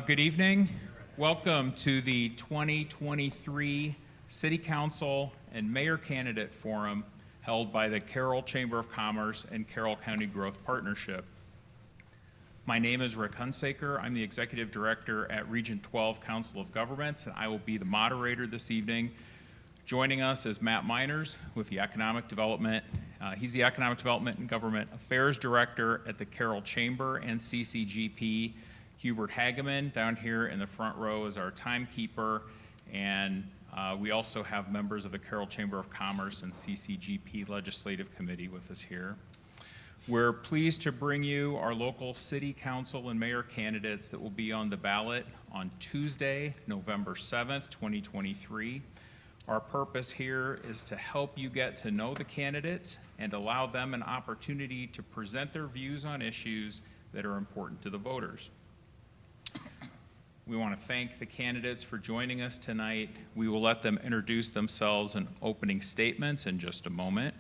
Good evening. Welcome to the 2023 City Council and Mayor Candidate Forum held by the Carroll Chamber of Commerce and Carroll County Growth Partnership. My name is Rick Hunsaker. I'm the Executive Director at Region 12 Council of Governments, and I will be the moderator this evening. Joining us is Matt Miners with the Economic Development. He's the Economic Development and Government Affairs Director at the Carroll Chamber and CCGP. Hubert Hageman down here in the front row is our timekeeper, and we also have members of the Carroll Chamber of Commerce and CCGP Legislative Committee with us here. We're pleased to bring you our local city council and mayor candidates that will be on the ballot on Tuesday, November 7th, 2023. Our purpose here is to help you get to know the candidates and allow them an opportunity to present their views on issues that are important to the voters. We want to thank the candidates for joining us tonight. We will let them introduce themselves in opening statements in just a moment.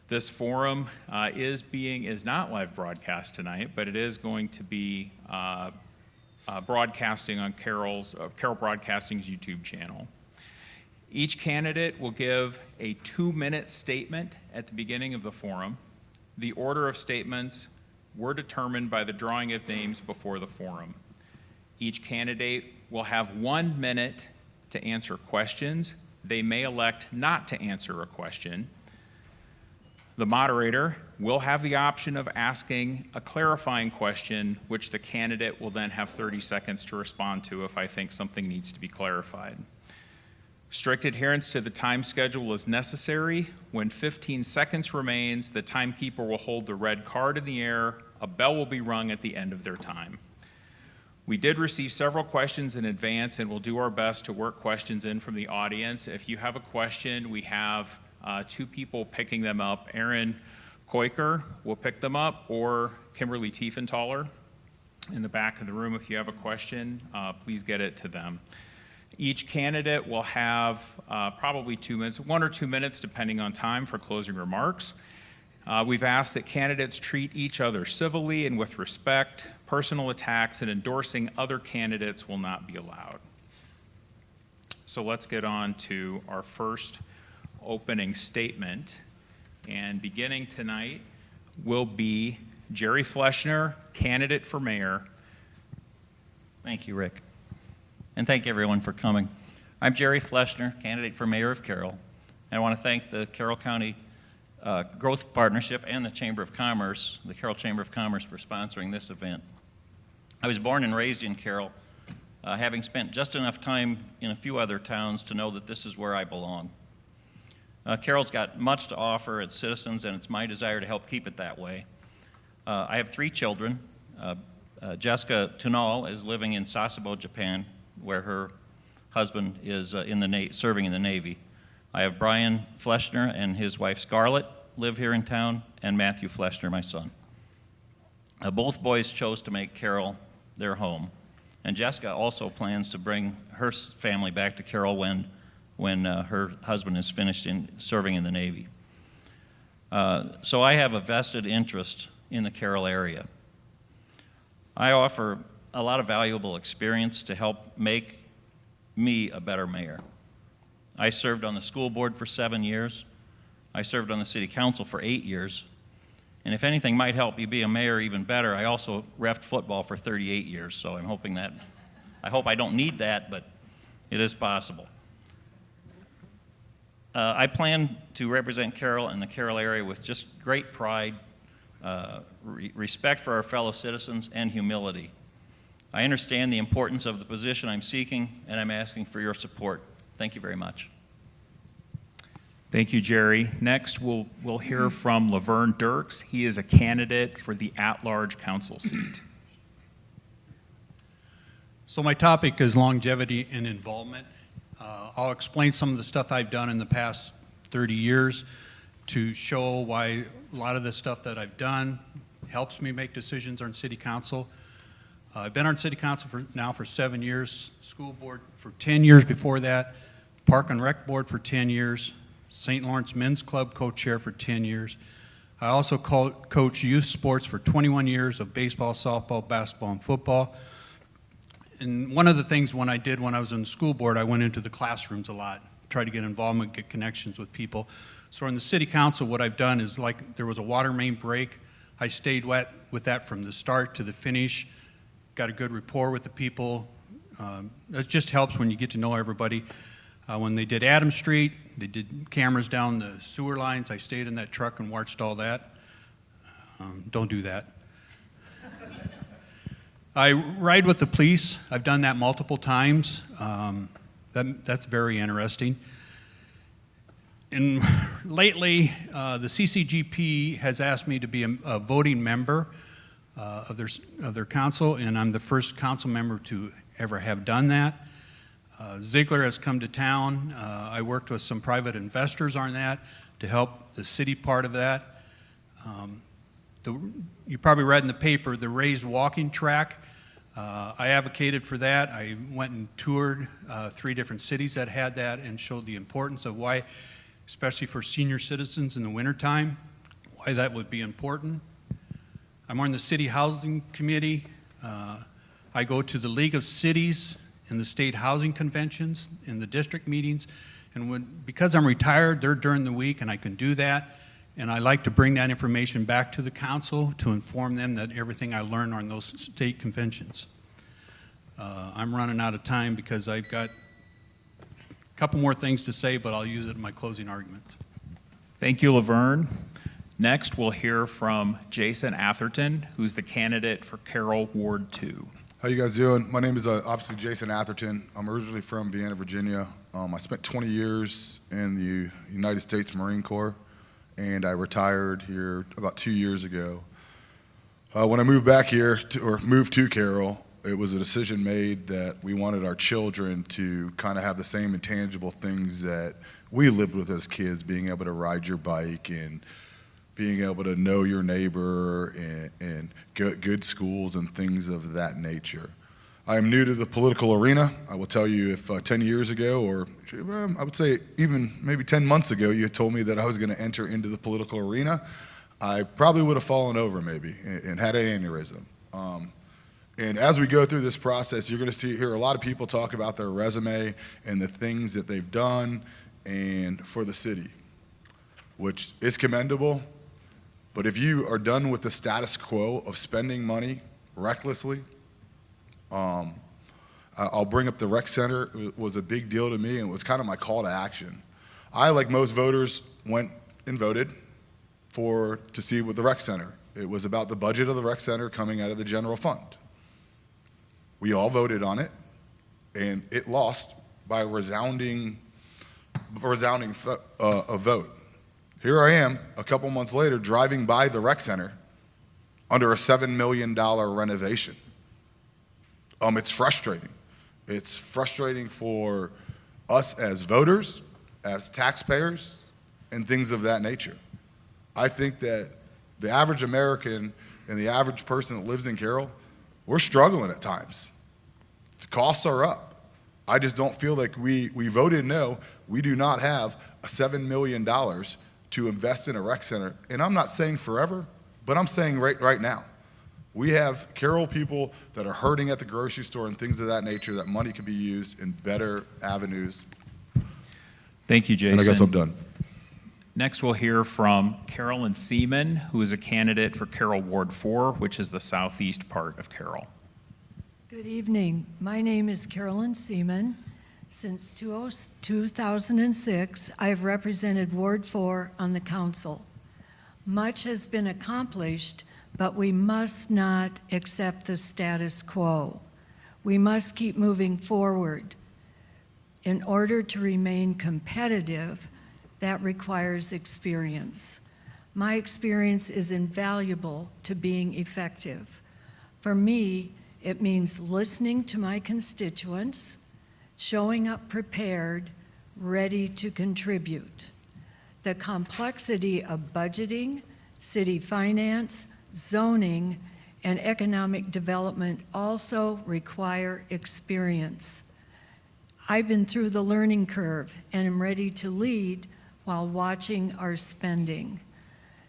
This forum is not live broadcast tonight, but it is going to be broadcasting on Carroll Broadcasting's YouTube channel. Each candidate will give a 2-minute statement at the beginning of the forum. The order of statements were determined by the drawing of names before the forum. Each candidate will have 1 minute to answer questions. They may elect not to answer a question. The moderator will have the option of asking a clarifying question, which the candidate will then have 30 seconds to respond to if I think something needs to be clarified. Strict adherence to the time schedule is necessary. When 15 seconds remains, the timekeeper will hold the red card in the air. A bell will be rung at the end of their time. We did receive several questions in advance, and we'll do our best to work questions in from the audience. If you have a question, we have 2 people picking them up. Aaron Koiker will pick them up, or Kimberly Tiefenthaler in the back of the room. If you have a question, please get it to them. Each candidate will have probably 2 minutes, 1 or 2 minutes, depending on time, for closing remarks. We've asked that candidates treat each other civilly and with respect. Personal attacks and endorsing other candidates will not be allowed. So let's get on to our first opening statement. And beginning tonight will be Jerry Fleschner, candidate for mayor. Thank you, Rick. And thank everyone for coming. I'm Jerry Fleschner, candidate for mayor of Carroll. And I want to thank the Carroll County Growth Partnership and the Chamber of Commerce, the Carroll Chamber of Commerce, for sponsoring this event. I was born and raised in Carroll, having spent just enough time in a few other towns to know that this is where I belong. Carroll's got much to offer its citizens, and it's my desire to help keep it that way. I have 3 children. Jessica Tunal is living in Sasebo, Japan, where her husband is serving in the Navy. I have Brian Fleschner and his wife Scarlett live here in town, and Matthew Fleschner, my son. Both boys chose to make Carroll their home, and Jessica also plans to bring her family back to Carroll when her husband is finished serving in the Navy. So I have a vested interest in the Carroll area. I offer a lot of valuable experience to help make me a better mayor. I served on the school board for 7 years. I served on the city council for 8 years. And if anything might help you be a mayor even better, I also reffed football for 38 years, so I hope I don't need that, but it is possible. I plan to represent Carroll and the Carroll area with just great pride, respect for our fellow citizens, and humility. I understand the importance of the position I'm seeking, and I'm asking for your support. Thank you very much. Thank you, Jerry. Next, we'll hear from Laverne Dirks. He is a candidate for the at-large council seat. So my topic is longevity and involvement. I'll explain some of the stuff I've done in the past 30 years to show why a lot of the stuff that I've done helps me make decisions on city council. I've been on city council for 7 years, school board for 10 years before that, park and rec board for 10 years, St. Lawrence Men's Club co-chair for 10 years. I also coach youth sports for 21 years of baseball, softball, basketball, and football. And one of the things when I was on the school board, I went into the classrooms a lot, tried to get involvement, get connections with people. So in the city council, what I've done is, like, there was a water main break. I stayed with that from the start to the finish, got a good rapport with the people. That just helps when you get to know everybody. When they did Adams Street, they did cameras down the sewer lines. I stayed in that truck and watched all that. Don't do that. I ride with the police. I've done that multiple times. That's very interesting. And lately, the CCGP has asked me to be a voting member of their council, and I'm the first council member to ever have done that. Ziegler has come to town. I worked with some private investors on that to help the city part of that. You probably read in the paper the raised walking track. I advocated for that. I went and toured 3 different cities that had that and showed the importance of why, especially for senior citizens in the wintertime, why that would be important. I'm on the City Housing Committee. I go to the League of Cities and the state housing conventions and the district meetings. And because I'm retired, they're during the week and I can do that. And I like to bring that information back to the council to inform them that everything I learned on those state conventions. I'm running out of time because I've got a couple more things to say, but I'll use it in my closing arguments. Thank you, Laverne. Next, we'll hear from Jason Atherton, who's the candidate for Carroll Ward 2. How you guys doing? My name is obviously Jason Atherton. I'm originally from Vienna, Virginia. I spent 20 years in the United States Marine Corps, and I retired here about 2 years ago. When I moved back here, moved to Carroll, it was a decision made that we wanted our children to kind of have the same intangible things that we lived with as kids, being able to ride your bike and being able to know your neighbor and good schools and things of that nature. I am new to the political arena. I will tell you, if 10 years ago, or I would say even maybe 10 months ago, you had told me that I was going to enter into the political arena, I probably would have fallen over maybe and had an aneurysm. And as we go through this process, you're going to hear a lot of people talk about their resume and the things that they've done and for the city, which is commendable. But if you are done with the status quo of spending money recklessly, I'll bring up the rec center. It was a big deal to me, and it was kind of my call to action. I, like most voters, went and voted to see what the rec center. It was about the budget of the rec center coming out of the general fund. We all voted on it, and it lost by a resounding vote. Here I am, a couple months later, driving by the rec center under a $7 million renovation. It's frustrating. It's frustrating for us as voters, as taxpayers, and things of that nature. I think that the average American and the average person that lives in Carroll, we're struggling at times. The costs are up. I just don't feel like we voted no. We do not have a $7 million to invest in a rec center. And I'm not saying forever, but I'm saying right now. We have Carroll people that are hurting at the grocery store and things of that nature, that money can be used in better avenues. Thank you, Jason. And I guess I'm done. Next, we'll hear from Carolyn Seaman, who is a candidate for Carroll Ward 4, which is the southeast part of Carroll. Good evening. My name is Carolyn Seaman. Since 2006, I've represented Ward 4 on the council. Much has been accomplished, but we must not accept the status quo. We must keep moving forward. In order to remain competitive, that requires experience. My experience is invaluable to being effective. For me, it means listening to my constituents, showing up prepared, ready to contribute. The complexity of budgeting, city finance, zoning, and economic development also require experience. I've been through the learning curve and am ready to lead while watching our spending.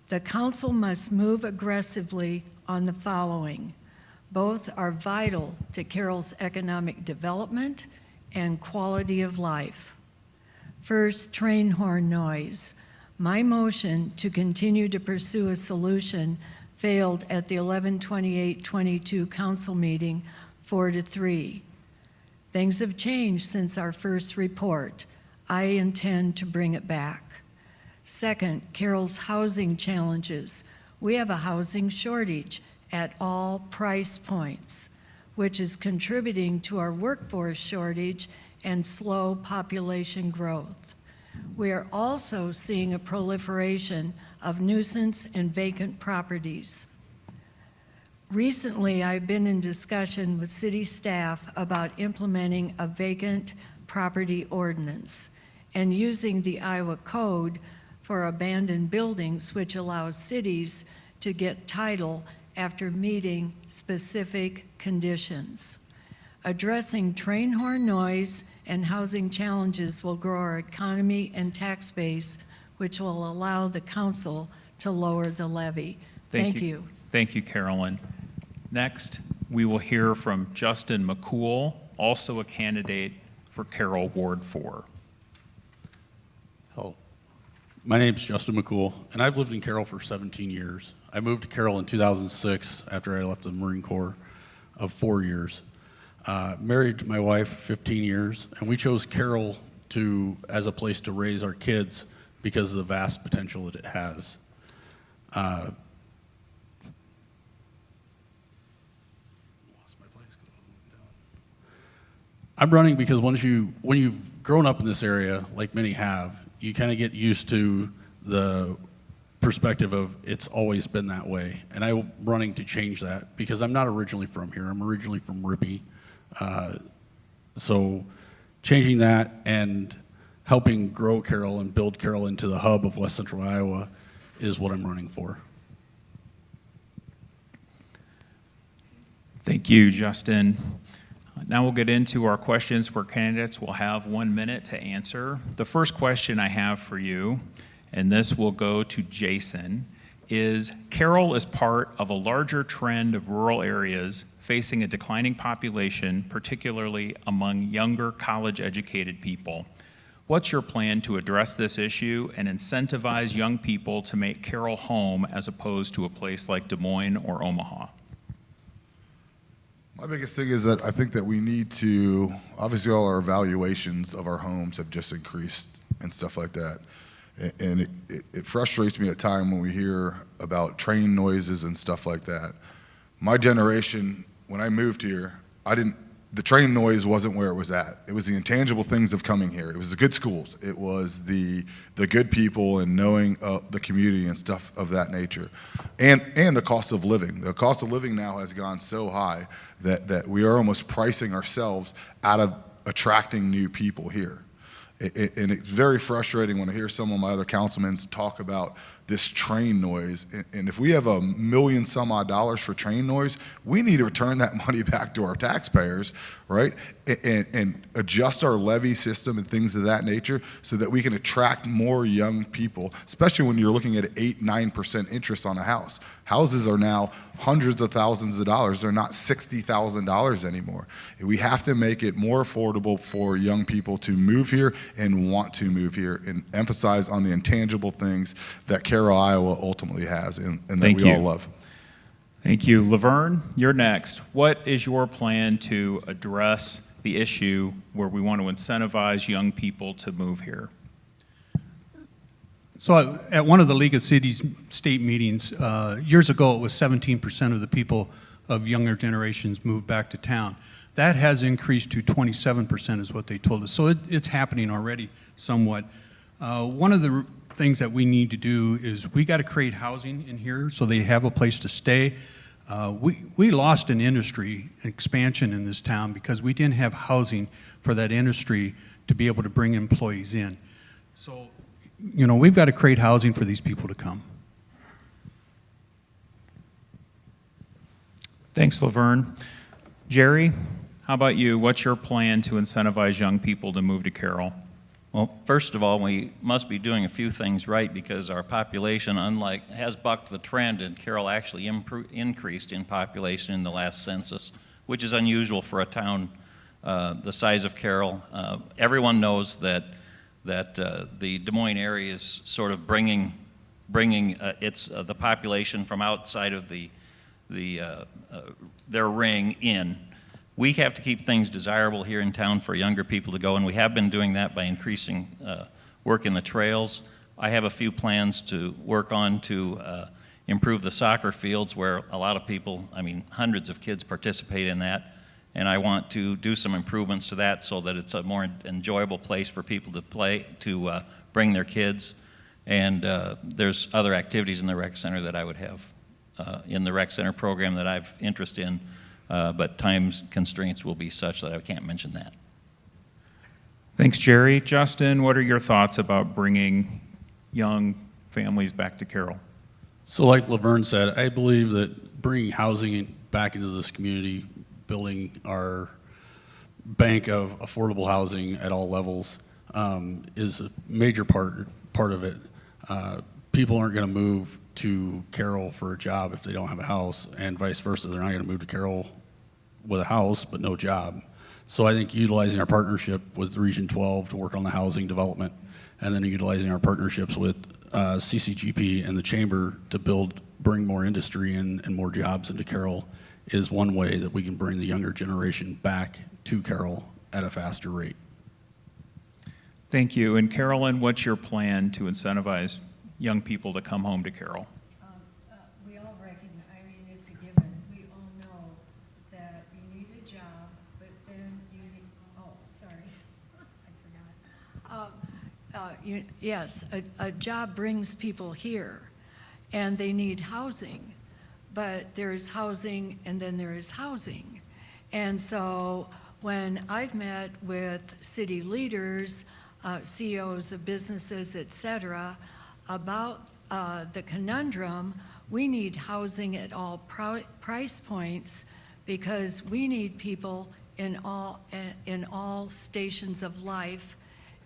The council must move aggressively on the following: Both are vital to Carroll's economic development and quality of life. First, train horn noise. My motion to continue to pursue a solution failed at the 11/28/22 council meeting 4-3. Things have changed since our first report. I intend to bring it back. Second, Carroll's housing challenges. We have a housing shortage at all price points, which is contributing to our workforce shortage and slow population growth. We are also seeing a proliferation of nuisance and vacant properties. Recently, I've been in discussion with city staff about implementing a vacant property ordinance and using the Iowa Code for abandoned buildings, which allows cities to get title after meeting specific conditions. Addressing train horn noise and housing challenges will grow our economy and tax base, which will allow the council to lower the levy. Thank you. Thank you, Carolyn. Next, we will hear from Justin McCool, also a candidate for Carroll Ward 4. Hello. My name's Justin McCool, and I've lived in Carroll for 17 years. I moved to Carroll in 2006 after I left the Marine Corps of 4 years. Married to my wife 15 years, and we chose Carroll as a place to raise our kids because of the vast potential that it has. Lost my place 'cause I'm moving down. I'm running because when you've grown up in this area, like many have, you kind of get used to the perspective of it's always been that way. And I'm running to change that because I'm not originally from here. I'm originally from Rippey. So changing that and helping grow Carroll and build Carroll into the hub of West Central Iowa is what I'm running for. Thank you, Justin. Now we'll get into our questions where candidates will have 1 minute to answer. The first question I have for you, and this will go to Jason, is Carroll is part of a larger trend of rural areas facing a declining population, particularly among younger college-educated people. What's your plan to address this issue and incentivize young people to make Carroll home as opposed to a place like Des Moines or Omaha? My biggest thing is that I think that we need to, obviously all our valuations of our homes have just increased and stuff like that. And it frustrates me at times when we hear about train noises and stuff like that. My generation, when I moved here, the train noise wasn't where it was at. It was the intangible things of coming here. It was the good schools. It was the good people and knowing the community and stuff of that nature. And the cost of living. The cost of living now has gone so high that we are almost pricing ourselves out of attracting new people here. And it's very frustrating when I hear some of my other councilmen talk about this train noise. And if we have $1 million some odd for train noise, we need to return that money back to our taxpayers, right? And adjust our levy system and things of that nature so that we can attract more young people, especially when you're looking at 8-9% interest on a house. Houses are now hundreds of thousands of dollars. They're not $60,000 anymore. We have to make it more affordable for young people to move here and want to move here and emphasize on the intangible things that Carroll, Iowa ultimately has and that we all love. Thank you. Laverne, you're next. What is your plan to address the issue where we want to incentivize young people to move here? So at one of the League of Cities state meetings, years ago, it was 17% of the people of younger generations moved back to town. That has increased to 27% is what they told us. So it's happening already somewhat. One of the things that we need to do is we got to create housing in here so they have a place to stay. We lost an industry expansion in this town because we didn't have housing for that industry to be able to bring employees in. So, you know, we've got to create housing for these people to come. Thanks, Laverne. Jerry, how about you? What's your plan to incentivize young people to move to Carroll? Well, first of all, we must be doing a few things right because our population, has bucked the trend, and Carroll actually increased in population in the last census, which is unusual for a town the size of Carroll. Everyone knows that the Des Moines area is sort of bringing the population from outside of their ring in. We have to keep things desirable here in town for younger people to go, and we have been doing that by increasing work in the trails. I have a few plans to work on to improve the soccer fields where a lot of people, hundreds of kids participate in that, and I want to do some improvements to that so that it's a more enjoyable place for people to play, to bring their kids. And there's other activities in the rec center that I would have in the rec center program that I've interest in. But time constraints will be such that I can't mention that. Thanks, Jerry. Justin, what are your thoughts about bringing young families back to Carroll? So like Laverne said, I believe that bringing housing back into this community, building our bank of affordable housing at all levels is a major part of it. People aren't going to move to Carroll for a job if they don't have a house, and vice versa. They're not going to move to Carroll with a house but no job. So I think utilizing our partnership with Region 12 to work on the housing development, and then utilizing our partnerships with CCGP and the Chamber to bring more industry and more jobs into Carroll is one way that we can bring the younger generation back to Carroll at a faster rate. Thank you. And Carolyn, what's your plan to incentivize young people to come home to Carroll? We all recognize, it's a given. We all know that you need a job, but then you need, I forgot. Yes, a job brings people here, and they need housing, but there's housing and then there is housing. And so when I've met with city leaders, CEOs of businesses, et cetera, about the conundrum, we need housing at all price points because we need people in all stations of life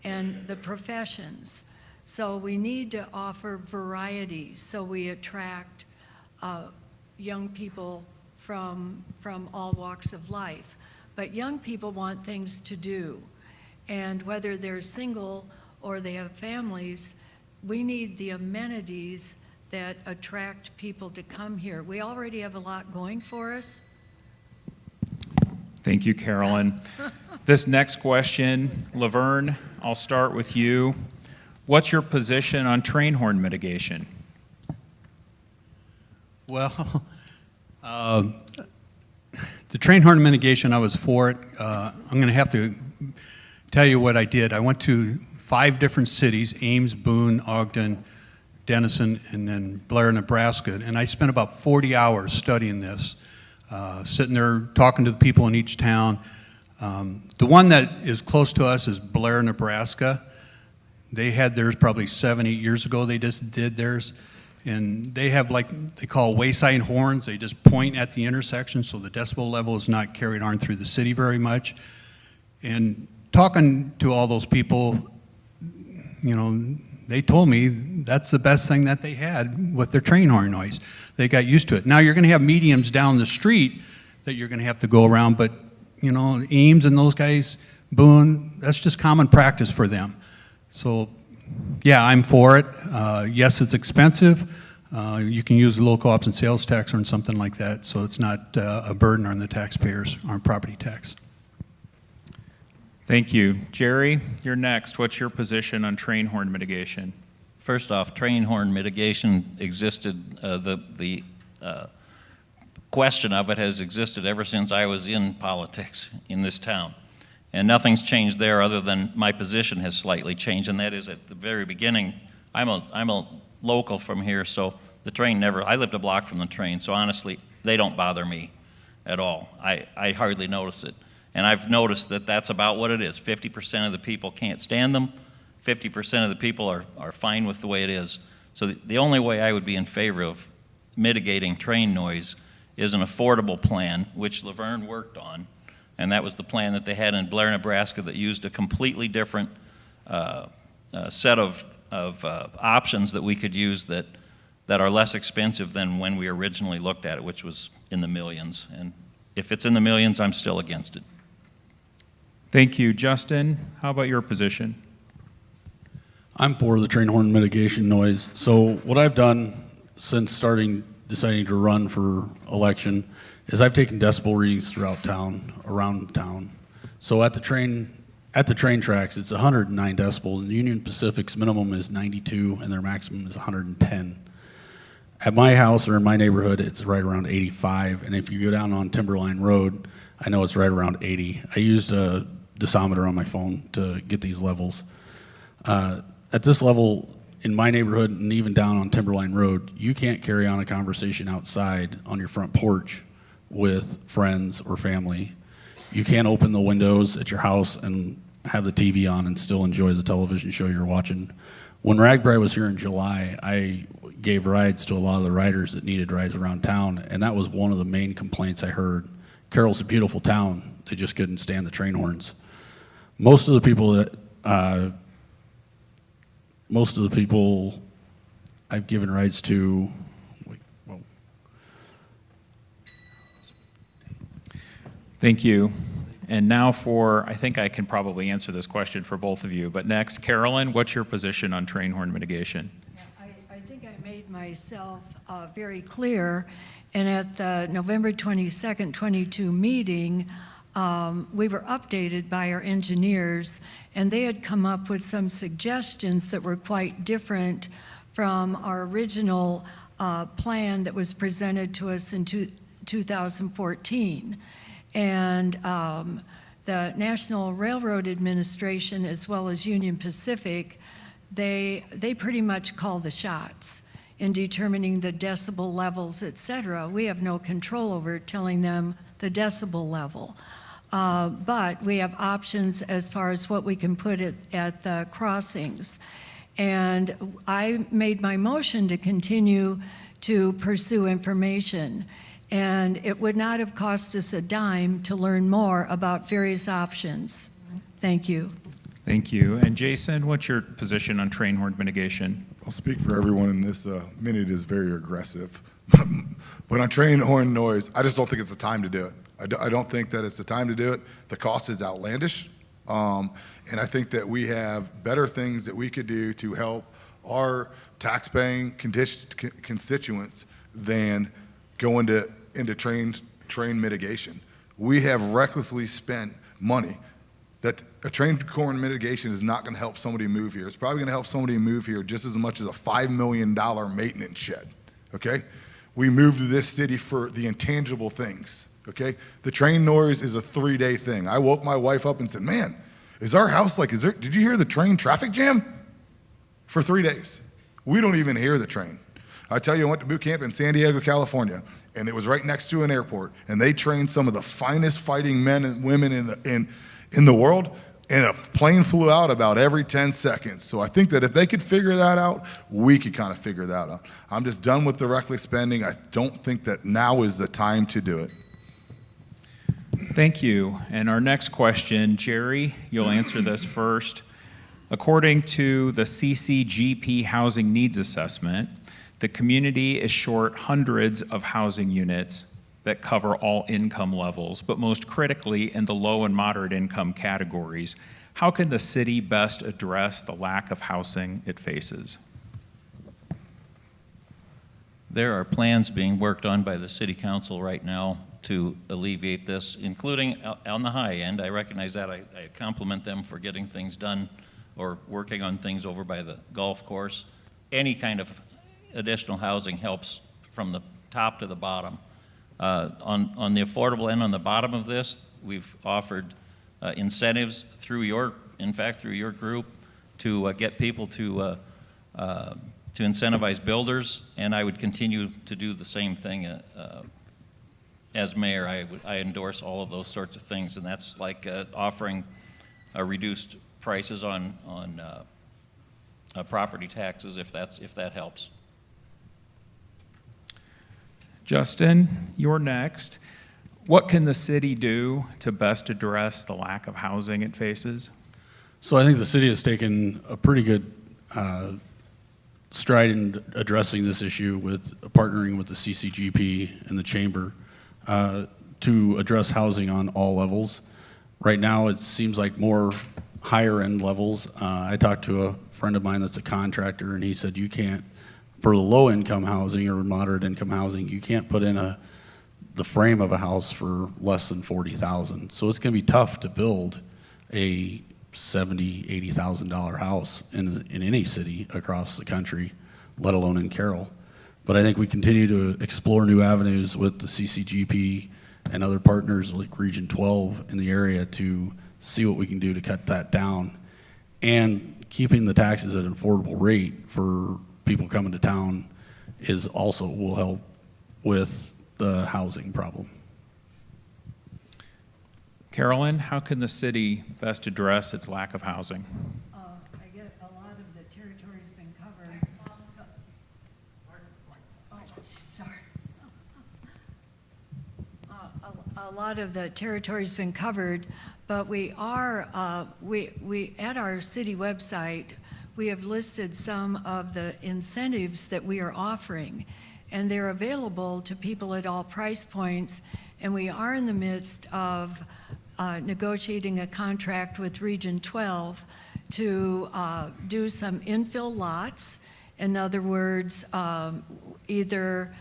and the professions. So we need to offer variety so we attract young people from all walks of life. But young people want things to do. And whether they're single or they have families, we need the amenities that attract people to come here. We already have a lot going for us. Thank you, Carolyn. This next question, Laverne, I'll start with you. What's your position on train horn mitigation? Well, the train horn mitigation, I was for it. I'm going to have to tell you what I did. I went to 5 different cities, Ames, Boone, Ogden, Denison, and then Blair, Nebraska, and I spent about 40 hours studying this, sitting there talking to the people in each town. The one that is close to us is Blair, Nebraska. They had theirs probably 7, 8 years ago. They just did theirs. And they have they call wayside horns. They just point at the intersection, so the decibel level is not carried on through the city very much. And talking to all those people, they told me that's the best thing that they had with their train horn noise. They got used to it. Now you're going to have mediums down the street that you're going to have to go around, but Ames and those guys, Boone, that's just common practice for them. So yeah, I'm for it. Yes, it's expensive. You can use the local option sales tax or something like that, so it's not a burden on the taxpayers on property tax. Thank you. Jerry, you're next. What's your position on train horn mitigation? First off, train horn mitigation existed, the question of it has existed ever since I was in politics in this town. And nothing's changed there other than my position has slightly changed, and that is at the very beginning, I'm a local from here, so the train I lived a block from the train, so honestly, they don't bother me at all. I hardly notice it. And I've noticed that that's about what it is. 50% of the people can't stand them. 50% of the people are fine with the way it is. So the only way I would be in favor of mitigating train noise is an affordable plan, which Laverne worked on. And that was the plan that they had in Blair, Nebraska that used a completely different set of options that we could use that are less expensive than when we originally looked at it, which was in the millions. And if it's in the millions, I'm still against it. Thank you. Justin, how about your position? I'm for the train horn mitigation noise. So what I've done since deciding to run for election is I've taken decibel readings throughout town, around town. So at the train tracks, it's 109 decibel, and Union Pacific's minimum is 92, and their maximum is 110. At my house or in my neighborhood, it's right around 85, and if you go down on Timberline Road, I know it's right around 80. I used a decimeter on my phone to get these levels. At this level, in my neighborhood and even down on Timberline Road, you can't carry on a conversation outside on your front porch with friends or family. You can't open the windows at your house and have the TV on and still enjoy the television show you're watching. When RAGBRAI was here in July, I gave rides to a lot of the riders that needed rides around town, and that was one of the main complaints I heard. Carroll's a beautiful town. They just couldn't stand the train horns. Most of the people I've given rides to, Thank you. And now I think I can probably answer this question for both of you, but next, Carolyn, what's your position on train horn mitigation? I think I made myself very clear, and at the November 22nd, 22 meeting, we were updated by our engineers, and they had come up with some suggestions that were quite different from our original plan that was presented to us in 2014. And the National Railroad Administration, as well as Union Pacific, they pretty much call the shots in determining the decibel levels, et cetera. We have no control over telling them the decibel level. But we have options as far as what we can put at the crossings. And I made my motion to continue to pursue information. And it would not have cost us a dime to learn more about various options. Thank you. Thank you. And Jason, what's your position on train horn mitigation? I'll speak for everyone in this minute is very aggressive. But on train horn noise, I just don't think it's the time to do it. I don't think that it's the time to do it. The cost is outlandish. And I think that we have better things that we could do to help our tax-paying constituents than go into train mitigation. We have recklessly spent money that a train horn mitigation is not going to help somebody move here. It's probably going to help somebody move here just as much as a $5 million maintenance shed, okay? We moved to this city for the intangible things, okay? The train noise is a 3-day thing. I woke my wife up and said, man, is our house did you hear the train traffic jam? For 3 days. We don't even hear the train. I tell you, I went to boot camp in San Diego, California, and it was right next to an airport, and they trained some of the finest fighting men and women in the world, and a plane flew out about every 10 seconds. So I think that if they could figure that out, we could kind of figure that out. I'm just done with the reckless spending. I don't think that now is the time to do it. Thank you. And our next question, Jerry, you'll answer this first. According to the CCGP Housing Needs Assessment, the community is short hundreds of housing units that cover all income levels, but most critically in the low and moderate income categories. How can the city best address the lack of housing it faces? There are plans being worked on by the city council right now to alleviate this, including on the high end. I recognize that. I compliment them for getting things done or working on things over by the golf course. Any kind of additional housing helps from the top to the bottom. On the affordable end, on the bottom of this, we've offered incentives through your group to get people to incentivize builders, and I would continue to do the same thing. As mayor, I endorse all of those sorts of things, and that's like offering reduced prices on property taxes if that helps. Justin, you're next. What can the city do to best address the lack of housing it faces? So I think the city has taken a pretty good stride in addressing this issue with partnering with the CCGP and the chamber to address housing on all levels. Right now, it seems like more higher end levels. I talked to a friend of mine that's a contractor, and he said you can't, for the low income housing or moderate income housing, you can't put in the frame of a house for less than $40,000. So it's going to be tough to build a $70,000, $80,000 house in any city across the country, let alone in Carroll. But I think we continue to explore new avenues with the CCGP and other partners like Region 12 in the area to see what we can do to cut that down. And keeping the taxes at an affordable rate for people coming to town is also will help with the housing problem. Carolyn, how can the city best address its lack of housing? I get a lot of the territory's been covered. Oh, sorry. A lot of the territory's been covered, but we are, we at our city website, we have listed some of the incentives that we are offering, and they're available to people at all price points, and we are in the midst of negotiating a contract with Region 12 to do some infill lots. In other words, either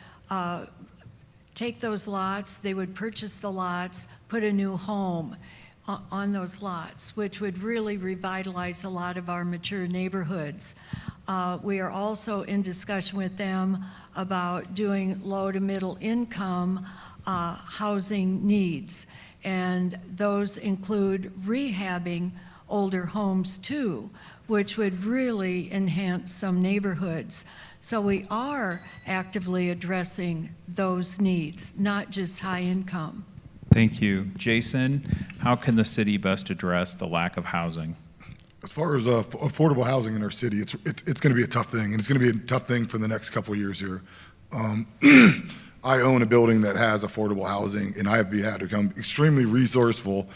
take those lots, they would purchase the lots, put a new home on those lots, which would really revitalize a lot of our mature neighborhoods. We are also in discussion with them about doing low to middle income housing needs. And those include rehabbing older homes too, which would really enhance some neighborhoods. So we are actively addressing those needs, not just high income. Thank you. Jason, how can the city best address the lack of housing? As far as affordable housing in our city, it's going to be a tough thing, and it's going to be a tough thing for the next couple of years here. I own a building that has affordable housing, and I have had to become extremely resourceful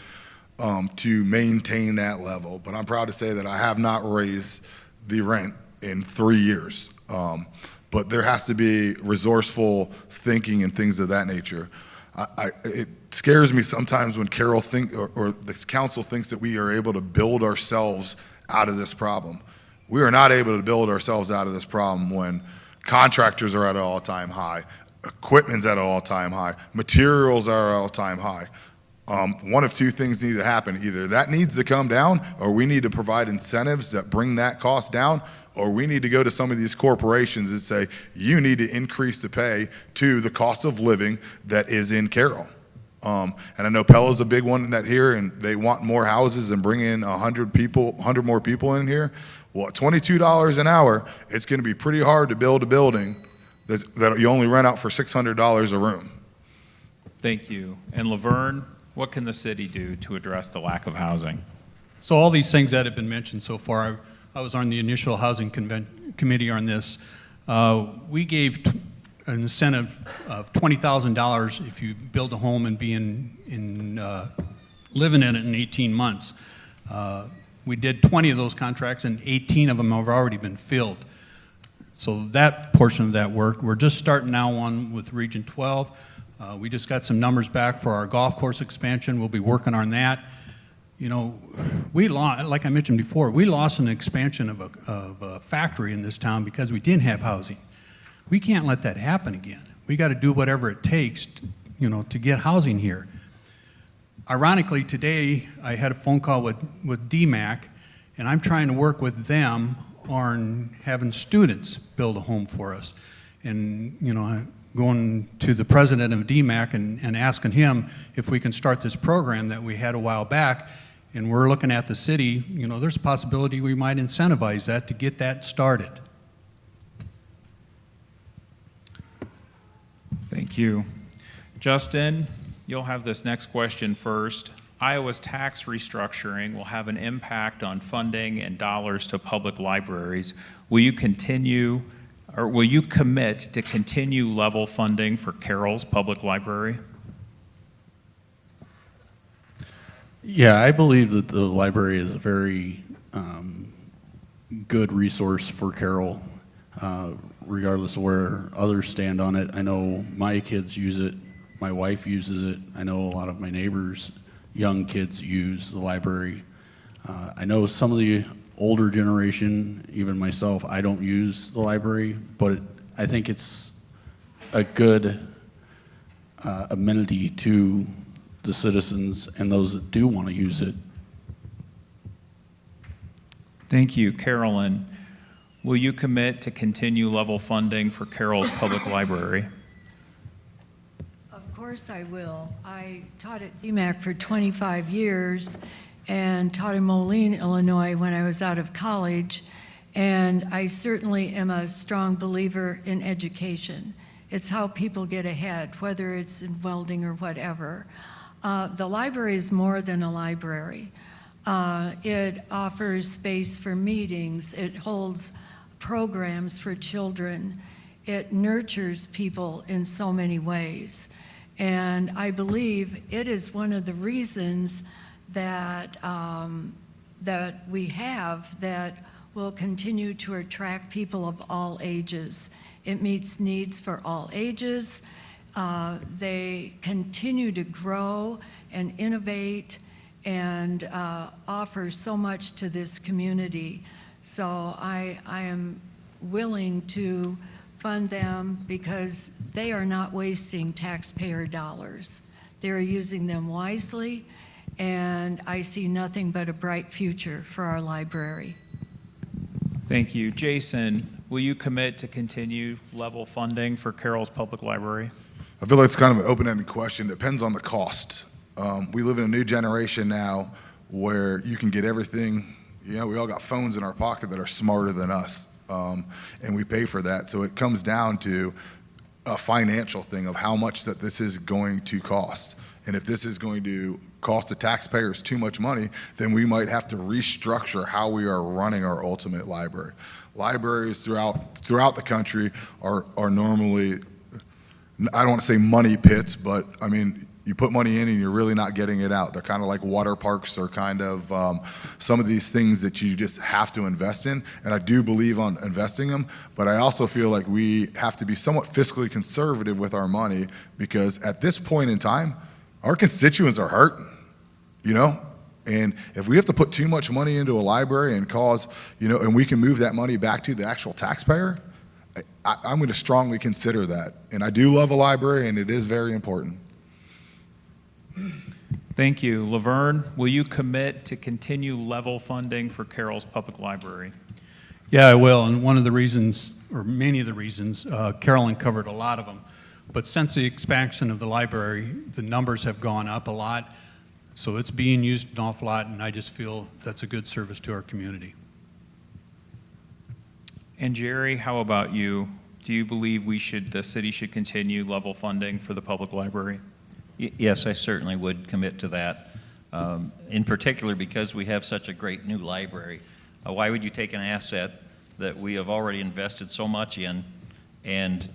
to maintain that level. But I'm proud to say that I have not raised the rent in 3 years. But there has to be resourceful thinking and things of that nature. It scares me sometimes when Carroll or the council thinks that we are able to build ourselves out of this problem. We are not able to build ourselves out of this problem when contractors are at an all-time high, equipment's at an all-time high, materials are at an all-time high. One of two things need to happen. Either that needs to come down, or we need to provide incentives that bring that cost down, or we need to go to some of these corporations and say, you need to increase the pay to the cost of living that is in Carroll. And I know Pelo's a big one that here, and they want more houses and bring in 100 more people in here. Well, at $22 an hour, it's going to be pretty hard to build a building that you only rent out for $600 a room. Thank you. And Laverne, what can the city do to address the lack of housing? So all these things that have been mentioned so far, I was on the initial housing committee on this. We gave an incentive of $20,000 if you build a home and be living in it in 18 months. We did 20 of those contracts, and 18 of them have already been filled. So that portion of that worked. We're just starting now on with Region 12. We just got some numbers back for our golf course expansion. We'll be working on that. You know, like I mentioned before, we lost an expansion of a factory in this town because we didn't have housing. We can't let that happen again. We got to do whatever it takes, to get housing here. Ironically, today I had a phone call with DMAC, and I'm trying to work with them on having students build a home for us. And, going to the president of DMAC and asking him if we can start this program that we had a while back. And we're looking at the city, there's a possibility we might incentivize that to get that started. Thank you. Justin, you'll have this next question first. Iowa's tax restructuring will have an impact on funding and dollars to public libraries. Will you commit to continue level funding for Carroll's public library? Yeah, I believe that the library is a very good resource for Carroll, regardless of where others stand on it. I know my kids use it. My wife uses it. I know a lot of my neighbors, young kids, use the library. I know some of the older generation, even myself, I don't use the library, but I think it's a good amenity to the citizens and those that do want to use it. Thank you. Carolyn, will you commit to continue level funding for Carroll's Public Library? Of course I will. I taught at DMAC for 25 years and taught in Moline, Illinois when I was out of college, and I certainly am a strong believer in education. It's how people get ahead, whether it's in welding or whatever. The library is more than a library. It offers space for meetings. It holds programs for children. It nurtures people in so many ways. And I believe it is one of the reasons that, that we have that will continue to attract people of all ages. It meets needs for all ages. They continue to grow and innovate and offer so much to this community. So I am willing to fund them because they are not wasting taxpayer dollars. They're using them wisely, and I see nothing but a bright future for our library. Thank you. Jason, will you commit to continue level funding for Carroll's Public Library? I feel like it's kind of an open-ended question. Depends on the cost. We live in a new generation now where you can get everything. You know, we all got phones in our pocket that are smarter than us, and we pay for that. So it comes down to a financial thing of how much that this is going to cost. And if this is going to cost the taxpayers too much money, then we might have to restructure how we are running our ultimate library. Libraries throughout the country are normally, I don't want to say money pits, but I mean, you put money in and you're really not getting it out. They're kind of like water parks. They're kind of some of these things that you just have to invest in. And I do believe on investing them, but I also feel like we have to be somewhat fiscally conservative with our money because at this point in time, our constituents are hurting, you know? And if we have to put too much money into a library and cause, you know, and we can move that money back to the actual taxpayer, I'm going to strongly consider that. And I do love a library, and it is very important. Thank you. Laverne, will you commit to continue level funding for Carroll's Public Library? Yeah, I will, and one of the reasons, or many of the reasons, Carolyn covered a lot of them, but since the expansion of the library, the numbers have gone up a lot, so it's being used an awful lot, and I just feel that's a good service to our community. And Jerry, how about you? Do you believe the city should continue level funding for the public library? Yes, I certainly would commit to that, in particular because we have such a great new library. Why would you take an asset that we have already invested so much in and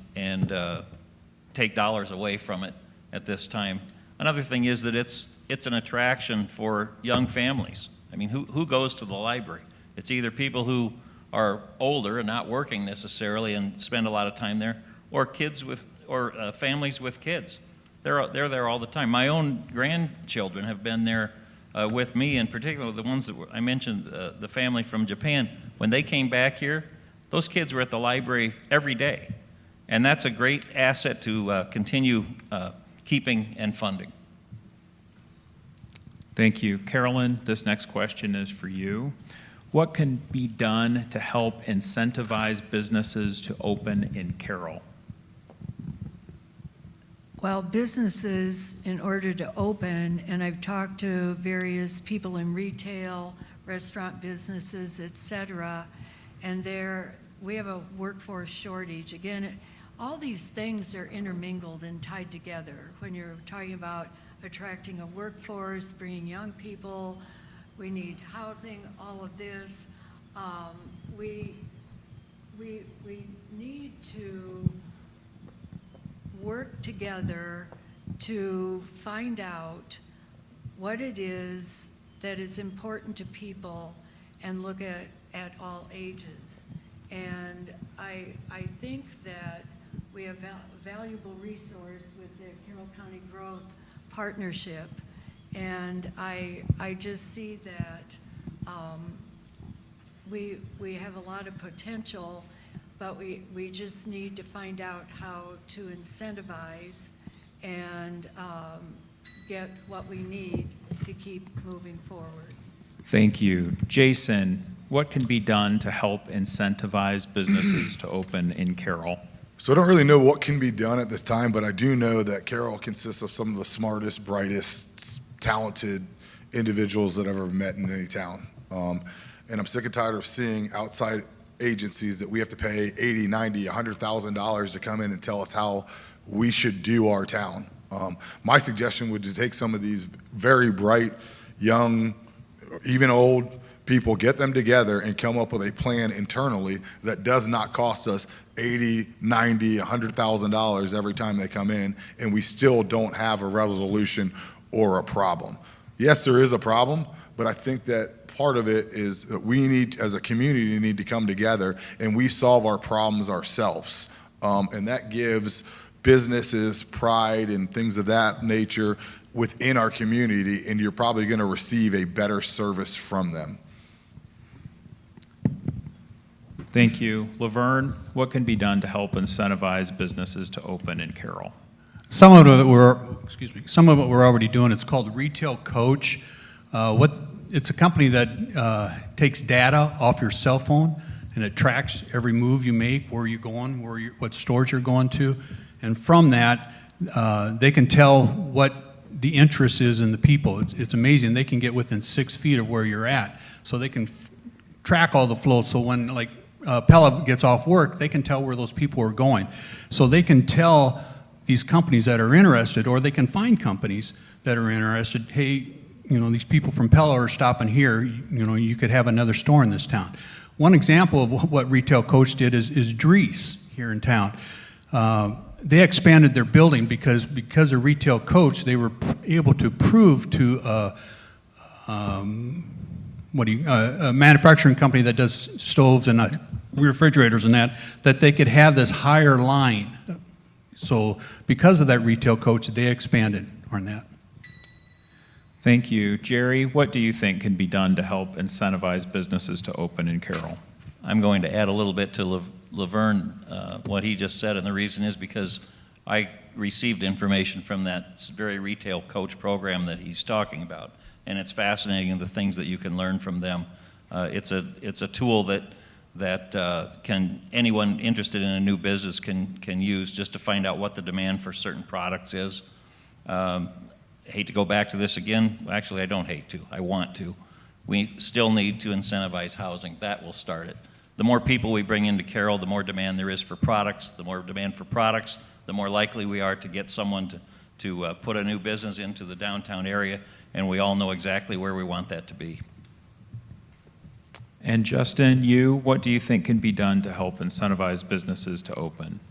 take dollars away from it at this time? Another thing is that it's an attraction for young families. I mean, who goes to the library? It's either people who are older and not working necessarily and spend a lot of time there, or families with kids. They're there all the time. My own grandchildren have been there with me, in particular the ones that I mentioned, the family from Japan. When they came back here, those kids were at the library every day. And that's a great asset to continue keeping and funding. Thank you. Carolyn, this next question is for you. What can be done to help incentivize businesses to open in Carroll? Well, businesses, in order to open, and I've talked to various people in retail, restaurant businesses, et cetera, and we have a workforce shortage. Again, all these things are intermingled and tied together. When you're talking about attracting a workforce, bringing young people, we need housing, all of this. We need to work together to find out what it is that is important to people and look at all ages. And I think that we have valuable resource with the Carroll County Growth Partnership. And I just see that we have a lot of potential, but we just need to find out how to incentivize and get what we need to keep moving forward. Thank you. Jason, what can be done to help incentivize businesses to open in Carroll? So I don't really know what can be done at this time, but I do know that Carroll consists of some of the smartest, brightest, talented individuals that I've ever met in any town. And I'm sick and tired of seeing outside agencies that we have to pay $80, $90, $100,000 to come in and tell us how we should do our town. My suggestion would be to take some of these very bright, young, even old people, get them together and come up with a plan internally that does not cost us $80, $90, $100,000 every time they come in, and we still don't have a resolution or a problem. Yes, there is a problem, but I think that part of it is that we need, as a community, need to come together and we solve our problems ourselves. And that gives businesses pride and things of that nature within our community, and you're probably going to receive a better service from them. Thank you. Laverne, what can be done to help incentivize businesses to open in Carroll? Some of it we're already doing. It's called Retail Coach. It's a company that takes data off your cell phone, and it tracks every move you make, where you're going, what stores you're going to, and from that, they can tell what the interest is in the people. It's amazing. They can get within 6 feet of where you're at, so they can track all the flow. So when Pella gets off work, they can tell where those people are going. So they can tell these companies that are interested, or they can find companies that are interested, hey, these people from Pella are stopping here, you could have another store in this town. One example of what Retail Coach did is Dries here in town. They expanded their building because of Retail Coach, they were able to prove to a manufacturing company that does stoves and refrigerators and that they could have this higher line. So because of that Retail Coach, they expanded on that. Thank you. Jerry, what do you think can be done to help incentivize businesses to open in Carroll? I'm going to add a little bit to Laverne, what he just said, and the reason is because I received information from that very Retail Coach program that he's talking about, and it's fascinating the things that you can learn from them. It's a tool that can anyone interested in a new business can use just to find out what the demand for certain products is. I hate to go back to this again. Actually, I don't hate to. I want to. We still need to incentivize housing. That will start it. The more people we bring into Carroll, the more demand there is for products. The more demand for products, the more likely we are to get someone to put a new business into the downtown area, and we all know exactly where we want that to be. And Justin, what do you think can be done to help incentivize businesses to open?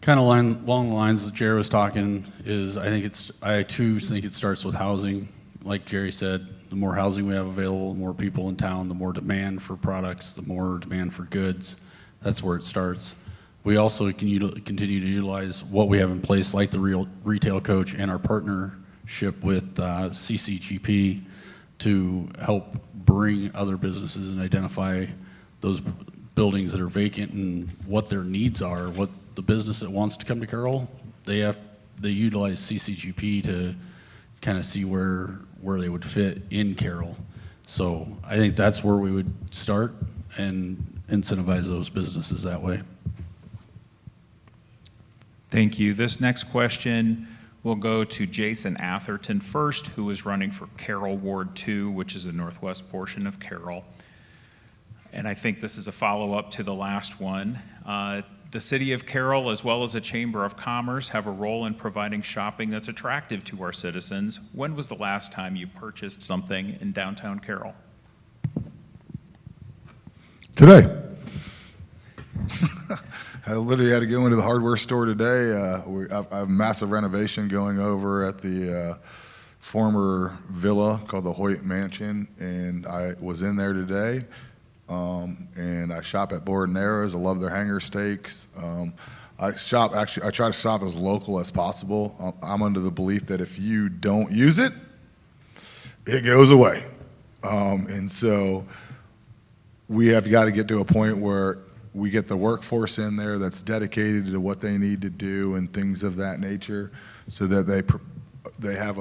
Kind of along the lines that Jerry was talking is I too think it starts with housing. Like Jerry said, the more housing we have available, the more people in town, the more demand for products, the more demand for goods. That's where it starts. We also can continue to utilize what we have in place, like the Retail Coach and our partnership with CCGP to help bring other businesses and identify those buildings that are vacant and what their needs are, what the business that wants to come to Carroll, they utilize CCGP to kind of see where they would fit in Carroll. So I think that's where we would start and incentivize those businesses that way. Thank you. This next question will go to Jason Atherton first, who is running for Carroll Ward 2, which is the northwest portion of Carroll. And I think this is a follow-up to the last one. The City of Carroll, as well as the Chamber of Commerce, have a role in providing shopping that's attractive to our citizens. When was the last time you purchased something in downtown Carroll? Today. I literally had to go into the hardware store today. I have a massive renovation going over at the former villa called the Hoyt Mansion, and I was in there today. And I shop at Bordonera's. I love their hanger steaks. I try to shop as local as possible. I'm under the belief that if you don't use it, it goes away. And so we have got to get to a point where we get the workforce in there that's dedicated to what they need to do and things of that nature, so that they have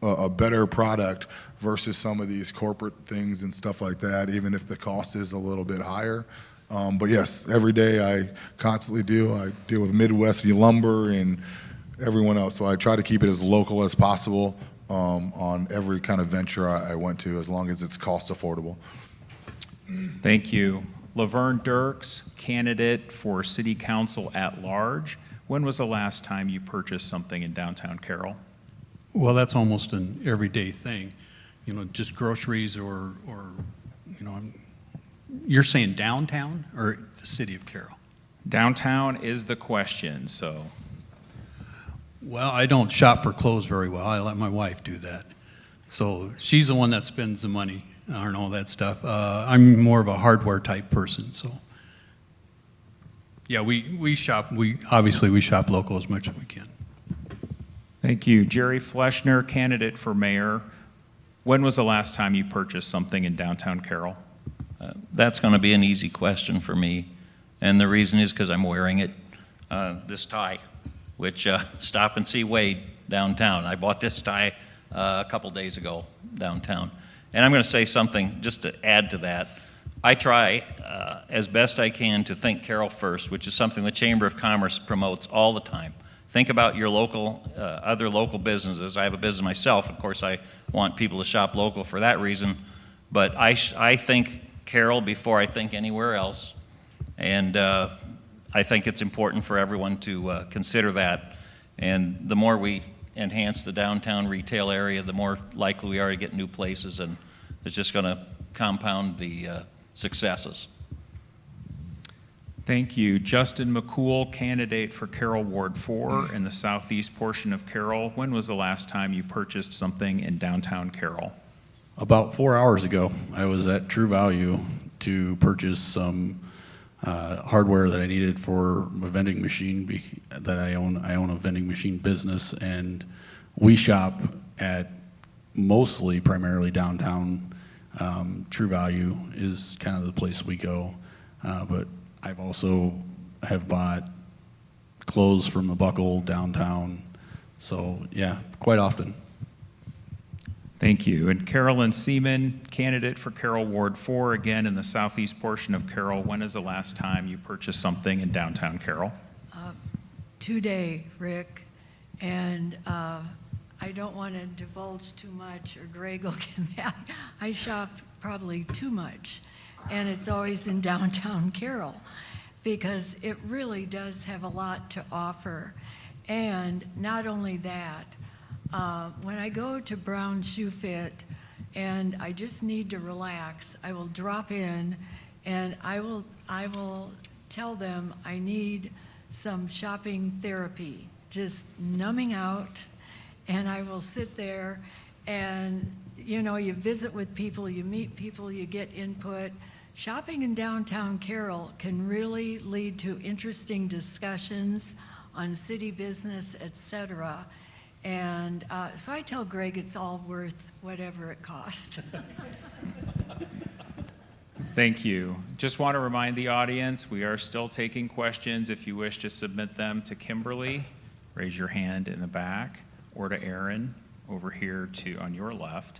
a better product versus some of these corporate things and stuff like that, even if the cost is a little bit higher. But yes, every day I constantly I deal with Midwest lumber and everyone else, so I try to keep it as local as possible on every kind of venture I went to, as long as it's cost affordable. Thank you. Laverne Dirks, candidate for City Council at Large. When was the last time you purchased something in downtown Carroll? Well, that's almost an everyday thing, you know, just groceries or you know, you're saying downtown or the city of Carroll? Downtown is the question, so. Well, I don't shop for clothes very well. I let my wife do that. So she's the one that spends the money on all that stuff. I'm more of a hardware type person, so. Yeah, we shop, obviously we shop local as much as we can. Thank you. Jerry Fleshner, candidate for mayor. When was the last time you purchased something in downtown Carroll? That's going to be an easy question for me, and the reason is because I'm wearing it, this tie, which Stop and See Wade downtown. I bought this tie a couple days ago downtown. And I'm going to say something just to add to that. I try as best I can to think Carroll first, which is something the Chamber of Commerce promotes all the time. Think about your local, other local businesses. I have a business myself. Of course, I want people to shop local for that reason. But I think Carroll before I think anywhere else. And I think it's important for everyone to consider that. And the more we enhance the downtown retail area, the more likely we are to get new places. And it's just going to compound the successes. Thank you. Justin McCool, candidate for Carroll Ward 4 in the southeast portion of Carroll. When was the last time you purchased something in downtown Carroll? About 4 hours ago, I was at True Value to purchase some hardware that I needed for a vending machine that I own. I own a vending machine business, and we shop at primarily downtown. True Value is kind of the place we go, but I've also have bought clothes from a Buckle downtown, so yeah, quite often. Thank you. And Carolyn Seaman, candidate for Carroll Ward 4, again in the southeast portion of Carroll. When is the last time you purchased something in downtown Carroll? Today, Rick, and I don't want to divulge too much or Greg will get mad. I shop probably too much, and it's always in downtown Carroll because it really does have a lot to offer. And not only that, when I go to Brown Shoe Fit and I just need to relax, I will drop in and I will tell them I need some shopping therapy, just numbing out, and I will sit there and, you know, you visit with people, you meet people, you get input. Shopping in downtown Carroll can really lead to interesting discussions on city business, et cetera. And so I tell Greg it's all worth whatever it costs. Thank you. Just want to remind the audience, we are still taking questions. If you wish to submit them to Kimberly, raise your hand in the back, or to Aaron over here on your left.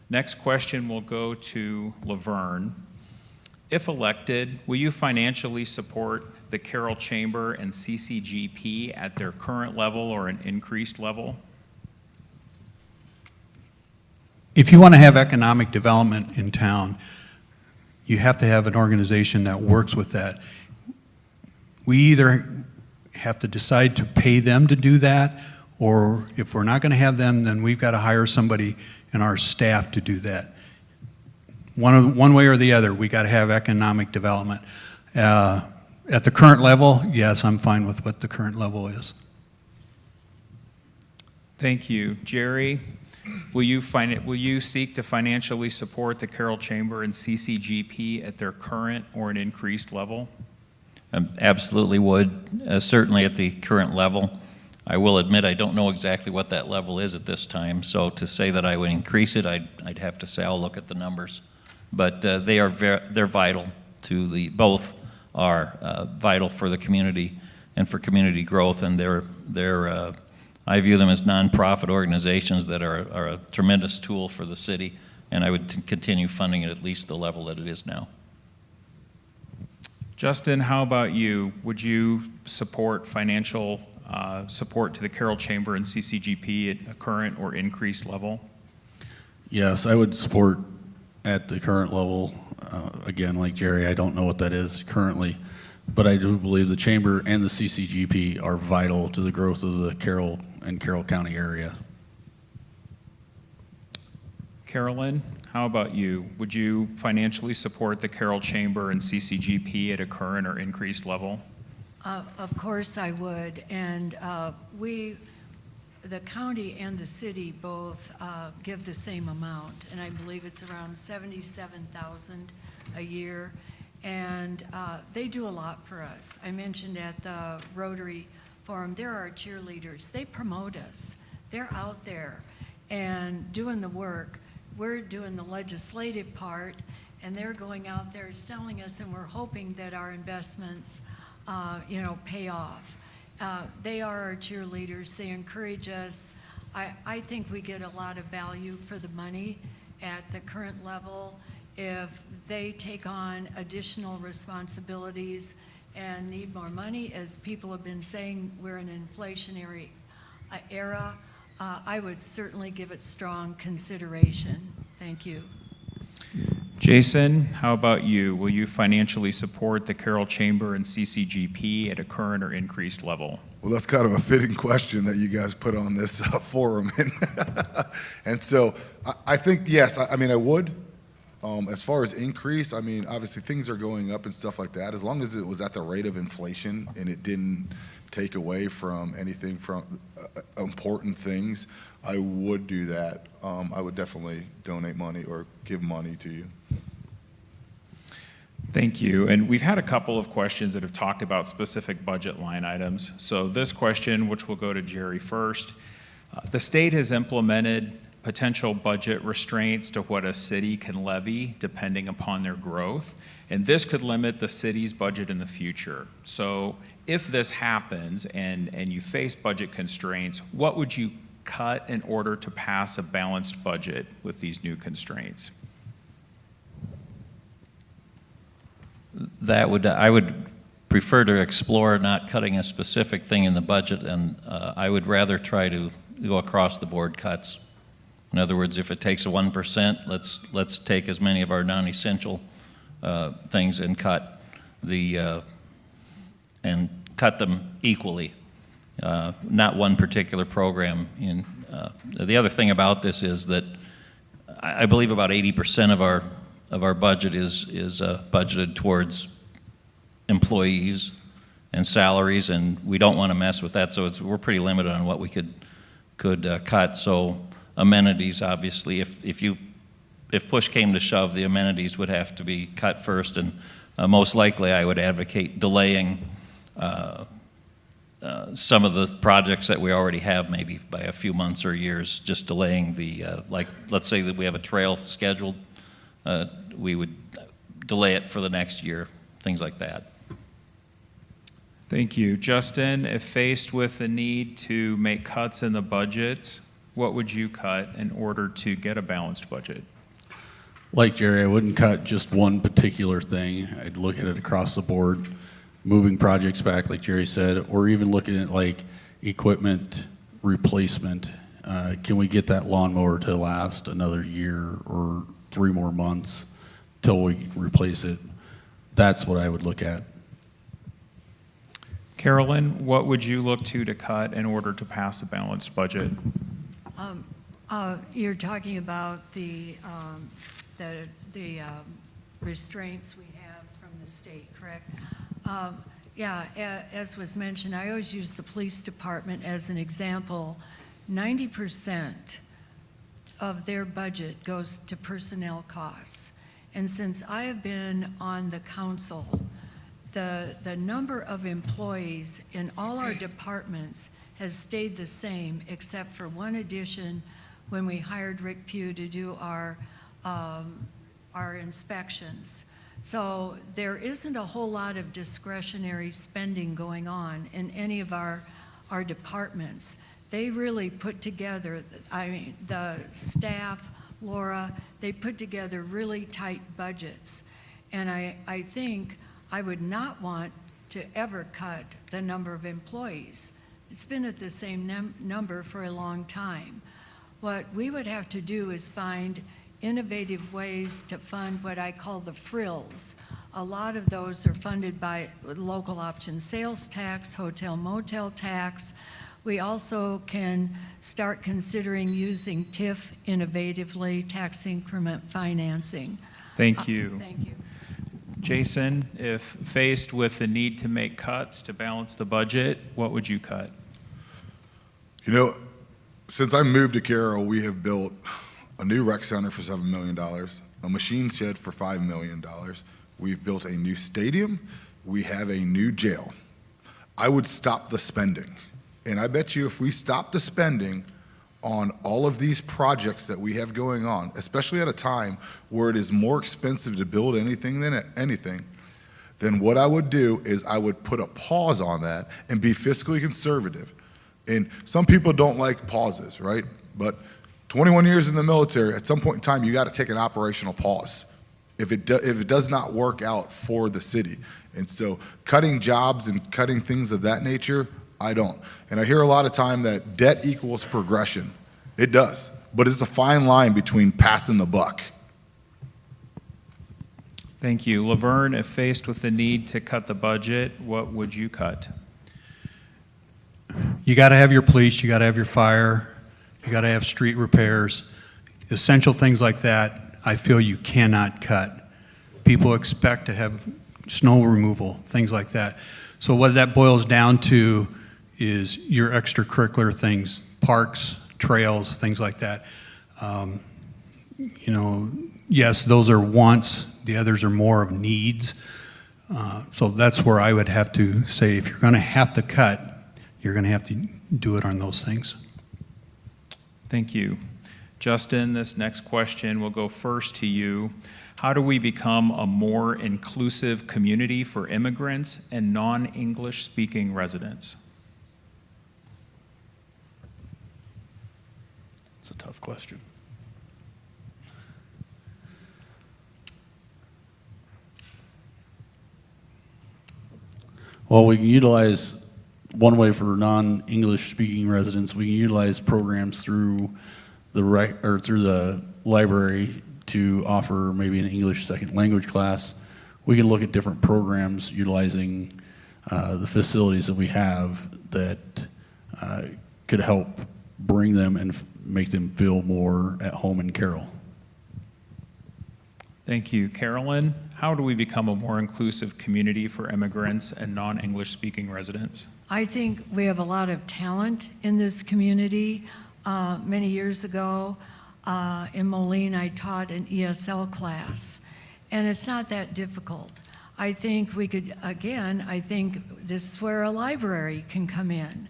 Next question will go to Laverne. If elected, will you financially support the Carroll Chamber and CCGP at their current level or an increased level? If you want to have economic development in town, you have to have an organization that works with that. We either have to decide to pay them to do that, or if we're not going to have them, then we've got to hire somebody in our staff to do that. One way or the other, we got to have economic development. At the current level, yes, I'm fine with what the current level is. Thank you. Jerry, will you seek to financially support the Carroll Chamber and CCGP at their current or an increased level? Absolutely would, certainly at the current level. I will admit I don't know exactly what that level is at this time, so to say that I would increase it, I'd have to say I'll look at the numbers. But they're vital to both are vital for the community and for community growth, and I view them as nonprofit organizations that are a tremendous tool for the city, and I would continue funding it at least the level that it is now. Justin, how about you? Would you support financial support to the Carroll Chamber and CCGP at a current or increased level? Yes, I would support at the current level. Again, like Jerry, I don't know what that is currently, but I do believe the Chamber and the CCGP are vital to the growth of the Carroll and Carroll County area. Carolyn, how about you? Would you financially support the Carroll Chamber and CCGP at a current or increased level? Of course I would, and the county and the city both give the same amount, and I believe it's around $77,000 a year, and they do a lot for us. I mentioned at the Rotary Forum, they're our cheerleaders. They promote us. They're out there and doing the work. We're doing the legislative part, and they're going out there selling us, and we're hoping that our investments pay off. They are our cheerleaders. They encourage us. I think we get a lot of value for the money at the current level. If they take on additional responsibilities and need more money, as people have been saying, we're in an inflationary era, I would certainly give it strong consideration. Thank you. Jason, how about you? Will you financially support the Carroll Chamber and CCGP at a current or increased level? Well, that's kind of a fitting question that you guys put on this forum. And so I think, yes, I mean, I would. As far as increase, I mean, obviously things are going up and stuff like that. As long as it was at the rate of inflation and it didn't take away from anything from important things, I would do that. I would definitely donate money or give money to you. Thank you. And we've had a couple of questions that have talked about specific budget line items. So this question, which will go to Jerry first, the state has implemented potential budget restraints to what a city can levy depending upon their growth, and this could limit the city's budget in the future. So if this happens and you face budget constraints, what would you cut in order to pass a balanced budget with these new constraints? I would prefer to explore not cutting a specific thing in the budget, and I would rather try to go across the board cuts. In other words, if it takes a 1%, let's take as many of our non-essential things and cut them equally, not one particular program. The other thing about this is that I believe about 80% of our budget is budgeted towards employees and salaries, and we don't want to mess with that. So we're pretty limited on what we could cut. So amenities, obviously, if push came to shove, the amenities would have to be cut first, and most likely I would advocate delaying some of the projects that we already have, maybe by a few months or years, just delaying like let's say that we have a trail scheduled, we would delay it for the next year, things like that. Thank you. Justin, if faced with the need to make cuts in the budget, what would you cut in order to get a balanced budget? Like Jerry, I wouldn't cut just one particular thing. I'd look at it across the board, moving projects back, like Jerry said, or even looking at like equipment replacement. Can we get that lawnmower to last another year or 3 more months till we replace it? That's what I would look at. Carolyn, what would you look to cut in order to pass a balanced budget? You're talking about the restraints we have from the state, correct? Yeah, as was mentioned, I always use the police department as an example. 90% of their budget goes to personnel costs. And since I have been on the council, the number of employees in all our departments has stayed the same, except for one addition when we hired Rick Pugh to do our inspections. So there isn't a whole lot of discretionary spending going on in any of our departments. They really put together, I mean, the staff, Laura, they put together really tight budgets. And I think I would not want to ever cut the number of employees. It's been at the same number for a long time. What we would have to do is find innovative ways to fund what I call the frills. A lot of those are funded by local option sales tax, hotel motel tax. We also can start considering using TIF innovatively, tax increment financing. Thank you. Thank you. Jason, if faced with the need to make cuts to balance the budget, what would you cut? You know, since I moved to Carroll, we have built a new rec center for $7 million, a machine shed for $5 million. We've built a new stadium. We have a new jail. I would stop the spending. And I bet you if we stop the spending on all of these projects that we have going on, especially at a time where it is more expensive to build anything than anything, then what I would do is I would put a pause on that and be fiscally conservative. And some people don't like pauses, right? But 21 years in the military, at some point in time, you got to take an operational pause if it does not work out for the city. And so cutting jobs and cutting things of that nature, I don't. And I hear a lot of time that debt equals progression. It does. But it's a fine line between passing the buck. Thank you. Laverne, if faced with the need to cut the budget, what would you cut? You got to have your police, you got to have your fire, you got to have street repairs. Essential things like that, I feel you cannot cut. People expect to have snow removal, things like that. So what that boils down to is your extracurricular things, parks, trails, things like that. You know, yes, those are wants, the others are more of needs. So that's where I would have to say, if you're going to have to cut, you're going to have to do it on those things. Thank you. Justin, this next question will go first to you. How do we become a more inclusive community for immigrants and non-English speaking residents? It's a tough question. Well, we can utilize one way for non-English speaking residents. We can utilize programs through the library to offer maybe an English second language class. We can look at different programs utilizing the facilities that we have that could help bring them and make them feel more at home in Carroll. Thank you. Carolyn, how do we become a more inclusive community for immigrants and non-English speaking residents? I think we have a lot of talent in this community. Many years ago, in Moline, I taught an ESL class, and it's not that difficult. I think we could, again, I think this is where a library can come in,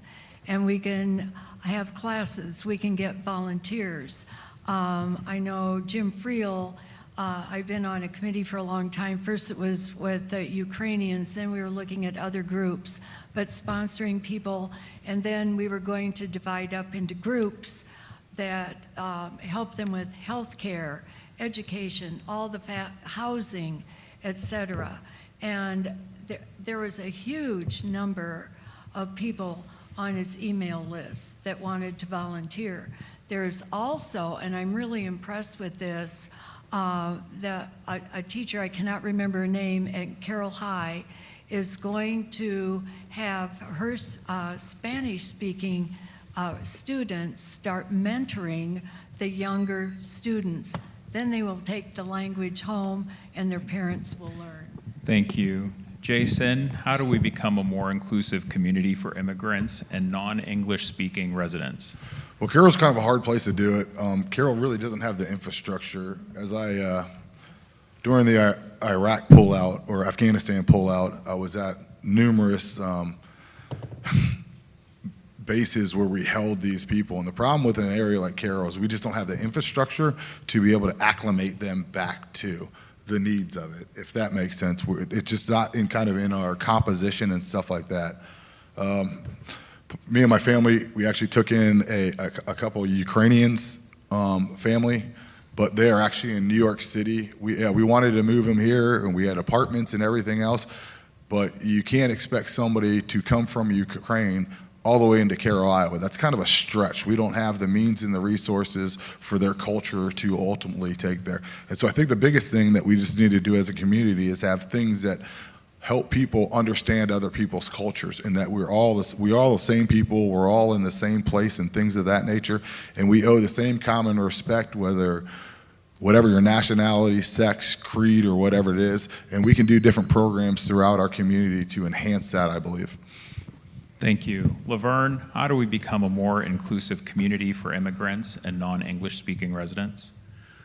and we can have classes, we can get volunteers. I know Jim Friel, I've been on a committee for a long time. First it was with the Ukrainians, then we were looking at other groups, but sponsoring people, and then we were going to divide up into groups that help them with health care, education, all the housing, etc. And there was a huge number of people on his email list that wanted to volunteer. There's also, and I'm really impressed with this, a teacher, I cannot remember her name, at Carroll High is going to have her Spanish-speaking students start mentoring the younger students. Then they will take the language home and their parents will learn. Thank you. Jason, how do we become a more inclusive community for immigrants and non-English speaking residents? Well, Carroll's kind of a hard place to do it. Carroll really doesn't have the infrastructure. During the Iraq pullout or Afghanistan pullout, I was at numerous bases where we held these people. And the problem with an area like Carroll is we just don't have the infrastructure to be able to acclimate them back to the needs of it, if that makes sense. It's just not in our composition and stuff like that. Me and my family, we actually took in a couple of Ukrainians family, but they are actually in New York City. We wanted to move them here, and we had apartments and everything else, but you can't expect somebody to come from Ukraine all the way into Carroll, Iowa. That's kind of a stretch. We don't have the means and the resources for their culture to ultimately take there. And so I think the biggest thing that we just need to do as a community is have things that help people understand other people's cultures, and that we're all the same people, we're all in the same place and things of that nature, and we owe the same common respect, whatever your nationality, sex, creed, or whatever it is, and we can do different programs throughout our community to enhance that, I believe. Thank you. Laverne, how do we become a more inclusive community for immigrants and non-English speaking residents?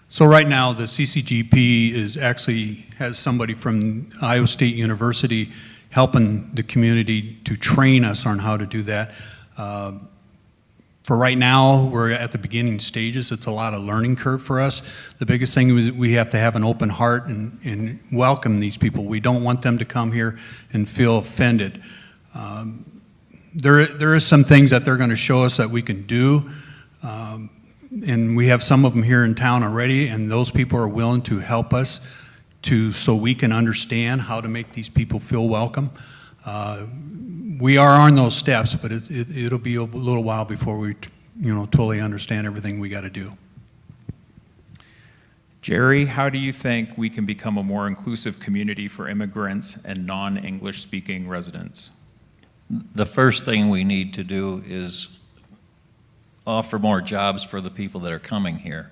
So right now, the CCGP has somebody from Iowa State University helping the community to train us on how to do that. For right now, we're at the beginning stages. It's a lot of learning curve for us. The biggest thing is we have to have an open heart and welcome these people. We don't want them to come here and feel offended. There is some things that they're going to show us that we can do, and we have some of them here in town already, and those people are willing to help us so we can understand how to make these people feel welcome. We are on those steps, but it'll be a little while before we totally understand everything we got to do. Jerry, how do you think we can become a more inclusive community for immigrants and non-English speaking residents? The first thing we need to do is offer more jobs for the people that are coming here.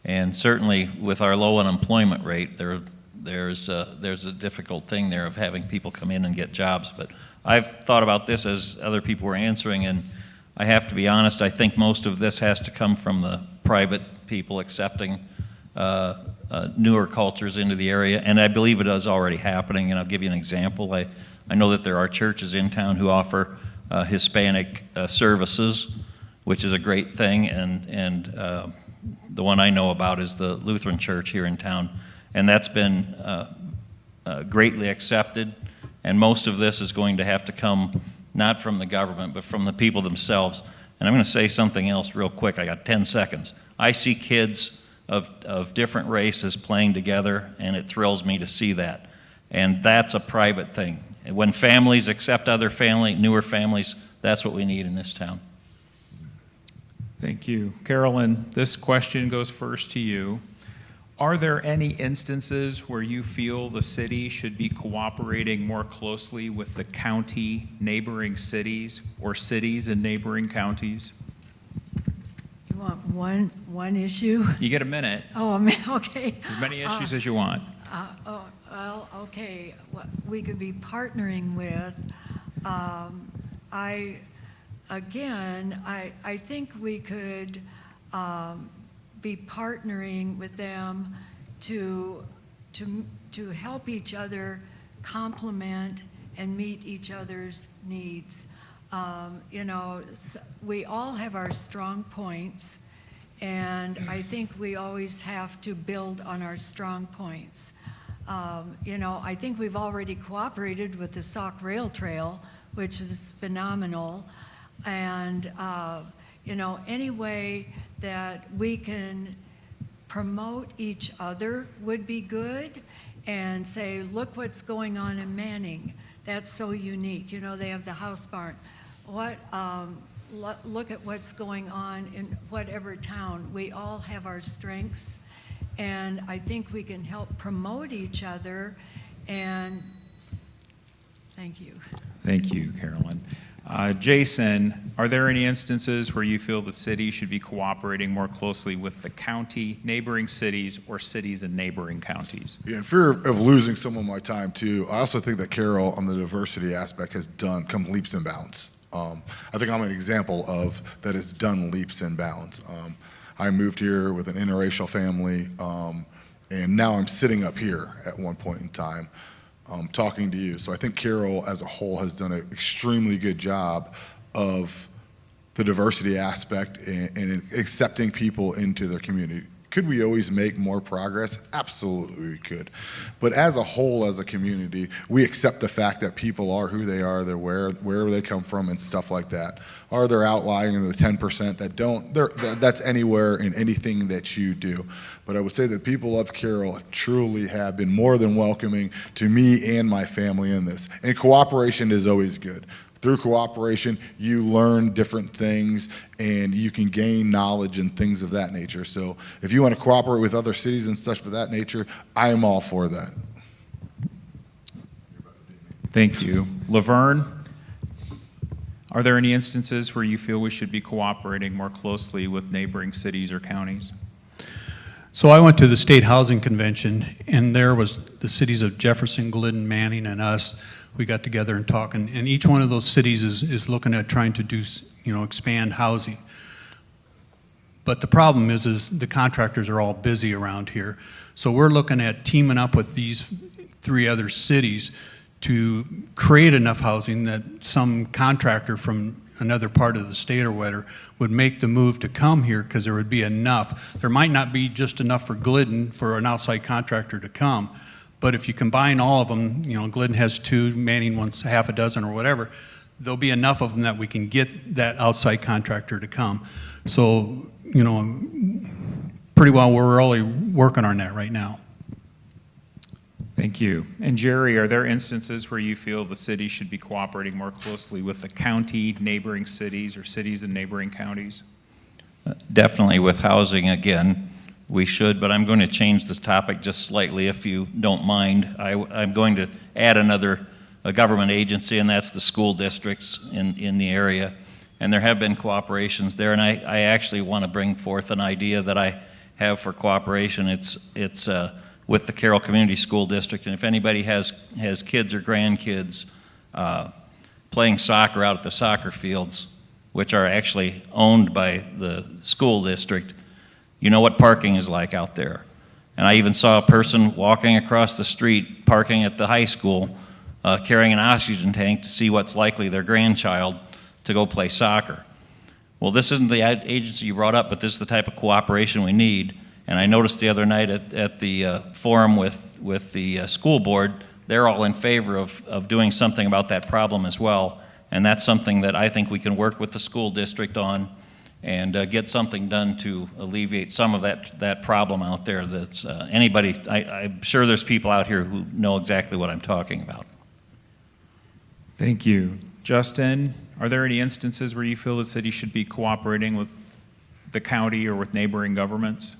And certainly with our low unemployment rate, there's a difficult thing there of having people come in and get jobs. But I've thought about this as other people were answering, and I have to be honest, I think most of this has to come from the private people accepting newer cultures into the area, and I believe it is already happening, and I'll give you an example. I know that there are churches in town who offer Hispanic services, which is a great thing, and the one I know about is the Lutheran Church here in town, and that's been greatly accepted, and most of this is going to have to come not from the government, but from the people themselves. And I'm going to say something else real quick. I got 10 seconds. I see kids of different races playing together, and it thrills me to see that. And that's a private thing. And when families accept other newer families, that's what we need in this town. Thank you. Carolyn, this question goes first to you. Are there any instances where you feel the city should be cooperating more closely with the county neighboring cities or cities in neighboring counties? You want one issue? You get a minute. Oh, I mean, okay. As many issues as you want. Well, okay. What we could be partnering with, I think we could be partnering with them to help each other complement and meet each other's needs. We all have our strong points, and I think we always have to build on our strong points. I think we've already cooperated with the Sauk Rail Trail, which is phenomenal, and any way that we can promote each other would be good, and say, look what's going on in Manning. That's so unique. They have the house barn. Look at what's going on in whatever town. We all have our strengths, and I think we can help promote each other, and thank you. Thank you, Carolyn. Jason, are there any instances where you feel the city should be cooperating more closely with the county, neighboring cities, or cities and neighboring counties? Yeah, in fear of losing some of my time too, I also think that Carroll on the diversity aspect has come leaps and bounds. I think I'm an example of that it's done leaps and bounds. I moved here with an interracial family, and now I'm sitting up here at one point in time talking to you. So I think Carroll as a whole has done an extremely good job of the diversity aspect and accepting people into their community. Could we always make more progress? Absolutely we could. But as a whole, as a community, we accept the fact that people are who they are, they're wherever they come from and stuff like that. Are there outlying in the 10% that don't? That's anywhere in anything that you do. But I would say that people of Carroll truly have been more than welcoming to me and my family in this. And cooperation is always good. Through cooperation, you learn different things and you can gain knowledge and things of that nature. So if you want to cooperate with other cities and stuff of that nature, I am all for that. Thank you. Laverne, are there any instances where you feel we should be cooperating more closely with neighboring cities or counties? So I went to the State Housing Convention, and there was the cities of Jefferson, Glidden, Manning, and us. We got together and talking, and each one of those cities is looking at trying to do, expand housing. But the problem is the contractors are all busy around here. So we're looking at teaming up with these 3 other cities to create enough housing that some contractor from another part of the state or whatever would make the move to come here, because there would be enough. There might not be just enough for Glidden for an outside contractor to come, but if you combine all of them, Glidden has 2, Manning wants half a dozen or whatever, there'll be enough of them that we can get that outside contractor to come. So, pretty well we're really working on that right now. Thank you. And Jerry, are there instances where you feel the city should be cooperating more closely with the county, neighboring cities, or cities and neighboring counties? Definitely with housing, again, we should, but I'm going to change the topic just slightly if you don't mind. I'm going to add another government agency, and that's the school districts in the area. And there have been cooperations there, and I actually want to bring forth an idea that I have for cooperation. It's with the Carroll Community School District, and if anybody has kids or grandkids playing soccer out at the soccer fields, which are actually owned by the school district, you know what parking is like out there. And I even saw a person walking across the street, parking at the high school, carrying an oxygen tank to see what's likely their grandchild to go play soccer. Well, this isn't the agency you brought up, but this is the type of cooperation we need. And I noticed the other night at the forum with the school board, they're all in favor of doing something about that problem as well. And that's something that I think we can work with the school district on and get something done to alleviate some of that problem out there. That's I'm sure there's people out here who know exactly what I'm talking about. Thank you. Justin, are there any instances where you feel the city should be cooperating with the county or with neighboring governments?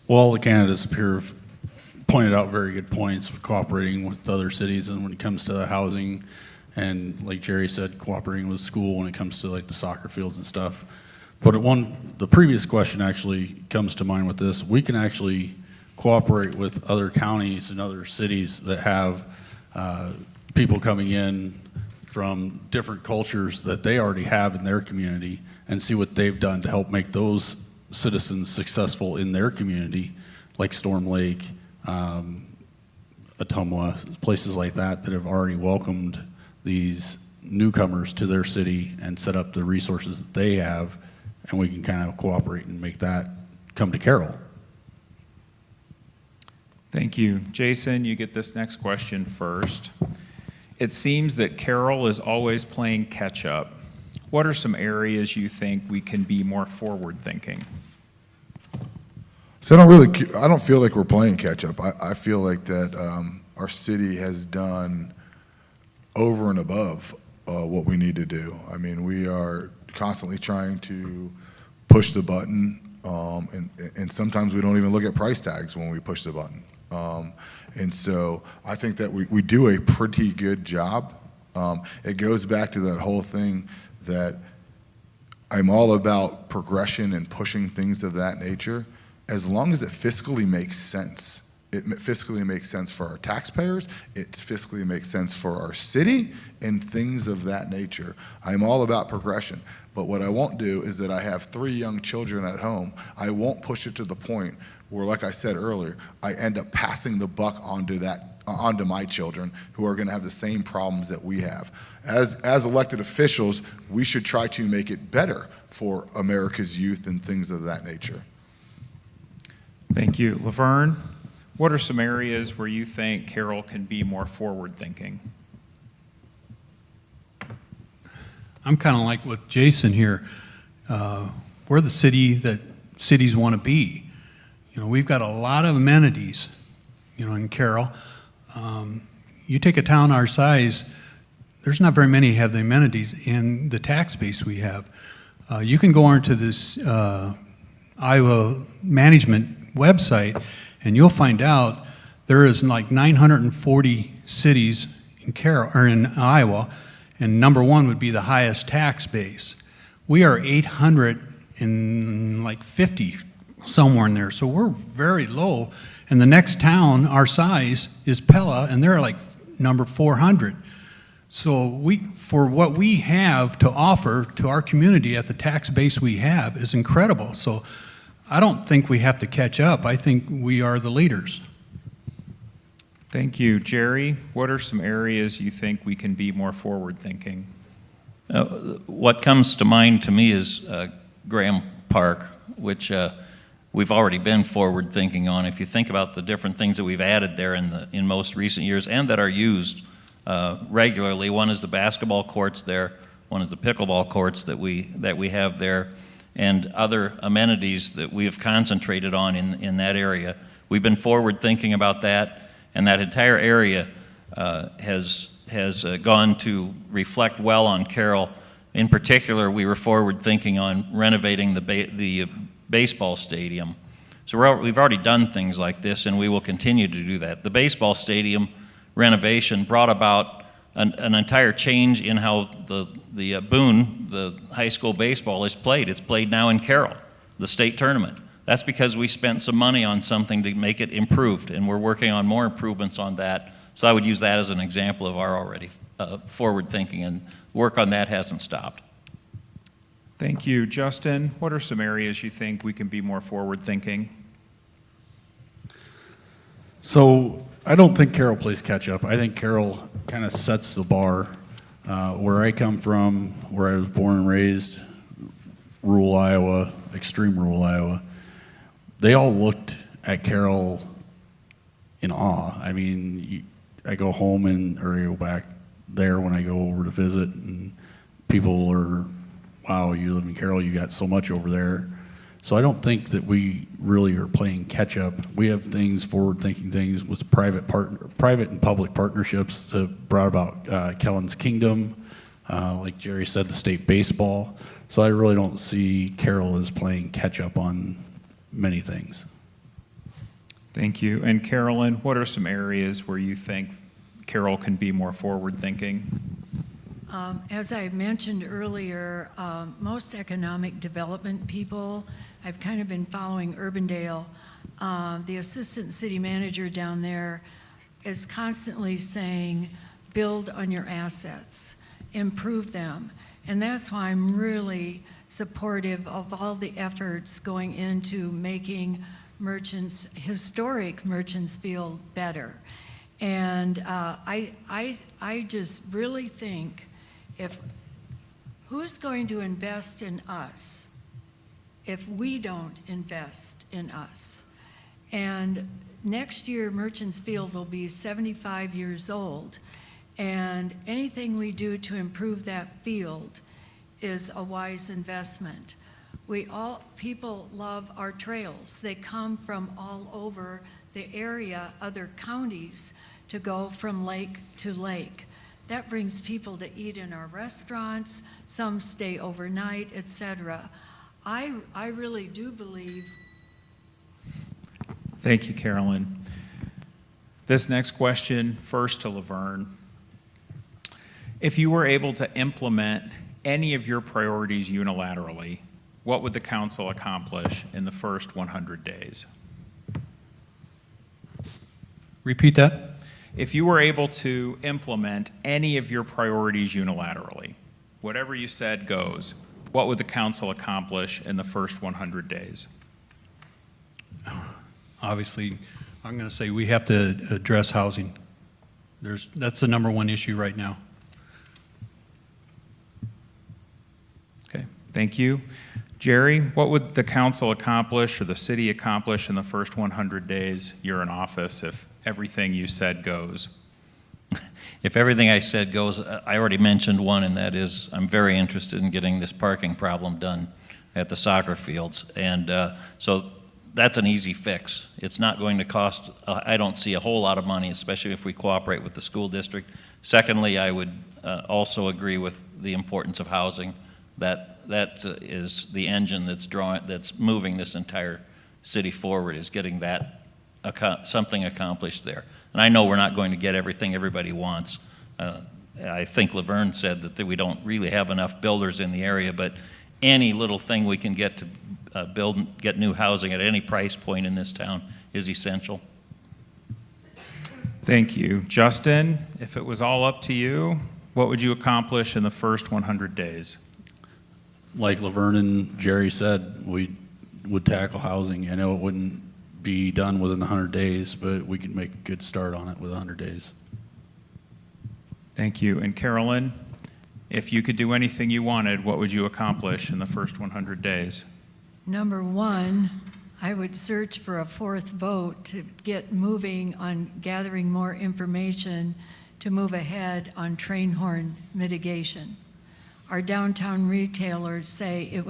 Well, the candidates up here have pointed out very good points for cooperating with other cities, and when it comes to the housing, and like Jerry said, cooperating with school when it comes to like the soccer fields and stuff. But the previous question actually comes to mind with this. We can actually cooperate with other counties and other cities that have people coming in from different cultures that they already have in their community and see what they've done to help make those citizens successful in their community, like Storm Lake, Ottumwa, places like that have already welcomed these newcomers to their city and set up the resources that they have, and we can kind of cooperate and make that come to Carroll. Thank you. Jason, you get this next question first. It seems that Carroll is always playing catch up. What are some areas you think we can be more forward thinking? So I don't feel like we're playing catch up. I feel like that our city has done over and above what we need to do. I mean, we are constantly trying to push the button, and sometimes we don't even look at price tags when we push the button. And so I think that we do a pretty good job It goes back to that whole thing that I'm all about progression and pushing things of that nature, as long as it fiscally makes sense. It fiscally makes sense for our taxpayers, it fiscally makes sense for our city, and things of that nature. I'm all about progression. But what I won't do is that I have 3 young children at home. I won't push it to the point where, like I said earlier, I end up passing the buck onto my children who are going to have the same problems that we have. As elected officials, we should try to make it better for America's youth and things of that nature. Thank you. Laverne, what are some areas where you think Carroll can be more forward-thinking? I'm kind of like with Jason here. We're the city that cities want to be. We've got a lot of amenities, in Carroll. You take a town our size, there's not very many have the amenities in the tax base we have. You can go onto this Iowa management website, and you'll find out there is like 940 cities in Carroll or in Iowa, and number 1 would be the highest tax base. We are 850 somewhere in there, so we're very low. And the next town our size is Pella, and they're like number 400. So for what we have to offer to our community at the tax base we have is incredible. So I don't think we have to catch up. I think we are the leaders. Thank you. Jerry, what are some areas you think we can be more forward-thinking? What comes to mind to me is Graham Park, which we've already been forward-thinking on. If you think about the different things that we've added there in most recent years and that are used regularly, one is the basketball courts there, one is the pickleball courts that we have there, and other amenities that we have concentrated on in that area. We've been forward-thinking about that, and that entire area has gone to reflect well on Carroll. In particular, we were forward-thinking on renovating the baseball stadium. So we've already done things like this, and we will continue to do that. The baseball stadium renovation brought about an entire change in how the Boone, the high school baseball, is played. It's played now in Carroll, the state tournament. That's because we spent some money on something to make it improved, and we're working on more improvements on that. So I would use that as an example of our already forward thinking, and work on that hasn't stopped. Thank you. Justin, what are some areas you think we can be more forward-thinking? So I don't think Carroll plays catch up. I think Carroll kind of sets the bar. Where I come from, where I was born and raised, rural Iowa, extreme rural Iowa, they all looked at Carroll in awe. I mean, I go home or I go back there when I go over to visit, and people are, wow, you live in Carroll, you got so much over there. So I don't think that we really are playing catch up. We have things, forward-thinking things with private and public partnerships that brought about Kellen's Kingdom, like Jerry said, the state baseball. So I really don't see Carroll as playing catch up on many things. Thank you. And Carolyn, what are some areas where you think Carroll can be more forward-thinking? As I mentioned earlier, most economic development people, I've kind of been following Urbandale. The assistant city manager down there is constantly saying, build on your assets, improve them. And that's why I'm really supportive of all the efforts going into making historic Merchantsfield better. And I just really think, who's going to invest in us if we don't invest in us? And next year, Merchantsfield will be 75 years old, and anything we do to improve that field is a wise investment. People love our trails. They come from all over the area, other counties, to go from lake to lake. That brings people to eat in our restaurants, some stay overnight, etc. I really do believe. Thank you, Carolyn. This next question, first to Laverne. If you were able to implement any of your priorities unilaterally, what would the council accomplish in the first 100 days? Repeat that? If you were able to implement any of your priorities unilaterally, whatever you said goes, what would the council accomplish in the first 100 days? Obviously, I'm going to say we have to address housing. That's the number one issue right now. Okay, thank you. Jerry, what would the council accomplish or the city accomplish in the first 100 days you're in office if everything you said goes? If everything I said goes, I already mentioned one, and that is I'm very interested in getting this parking problem done at the soccer fields. And so that's an easy fix. It's not going to cost, I don't see a whole lot of money, especially if we cooperate with the school district. Secondly, I would also agree with the importance of housing. That is the engine that's moving this entire city forward, is getting that something accomplished there. And I know we're not going to get everything everybody wants. I think Laverne said that we don't really have enough builders in the area, but any little thing we can get to get new housing at any price point in this town is essential. Thank you. Justin, if it was all up to you, what would you accomplish in the first 100 days? Like Laverne and Jerry said, we would tackle housing. I know it wouldn't be done within 100 days, but we could make a good start on it with 100 days. Thank you. And Carolyn, if you could do anything you wanted, what would you accomplish in the first 100 days? Number one, I would search for a fourth vote to get moving on gathering more information to move ahead on train horn mitigation. Our downtown retailers say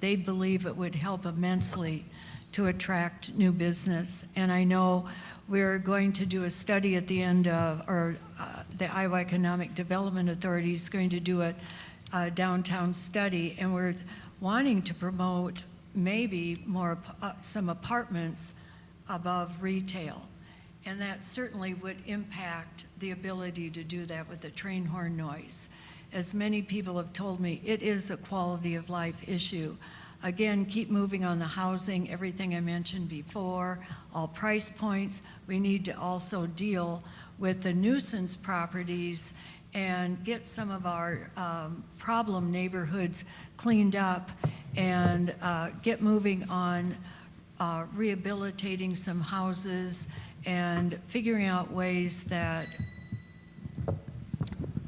they believe it would help immensely to attract new business. And I know we're going to do a study at the end of, or the Iowa Economic Development Authority is going to do a downtown study, and we're wanting to promote maybe more some apartments above retail. And that certainly would impact the ability to do that with the train horn noise. As many people have told me, it is a quality of life issue. Again, keep moving on the housing, everything I mentioned before, all price points. We need to also deal with the nuisance properties and get some of our problem neighborhoods cleaned up and get moving on rehabilitating some houses and figuring out ways that.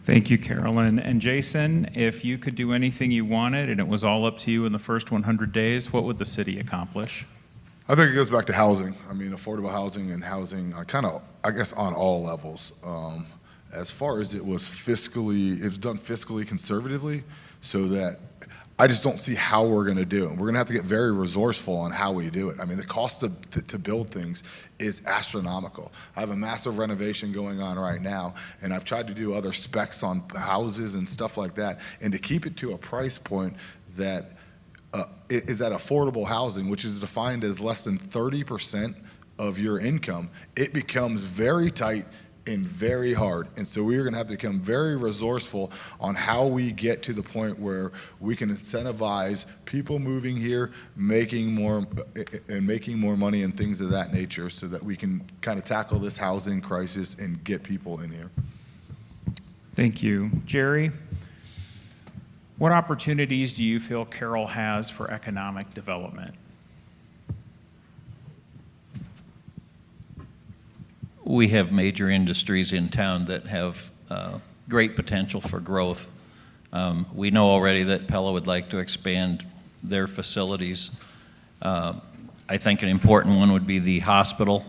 Thank you, Carolyn. And Jason, if you could do anything you wanted and it was all up to you in the first 100 days, what would the city accomplish? I think it goes back to housing. I mean, affordable housing and housing, I guess, on all levels. As far as it was done fiscally conservatively, so that I just don't see how we're going to do it. We're going to have to get very resourceful on how we do it. I mean, the cost to build things is astronomical. I have a massive renovation going on right now, and I've tried to do other specs on houses and stuff like that, and to keep it to a price point that is at affordable housing, which is defined as less than 30% of your income, it becomes very tight and very hard. And so we are going to have to become very resourceful on how we get to the point where we can incentivize people moving here, making more money and things of that nature, so that we can kind of tackle this housing crisis and get people in here. Thank you. Jerry, what opportunities do you feel Carroll has for economic development? We have major industries in town that have great potential for growth. We know already that Pella would like to expand their facilities. I think an important one would be the hospital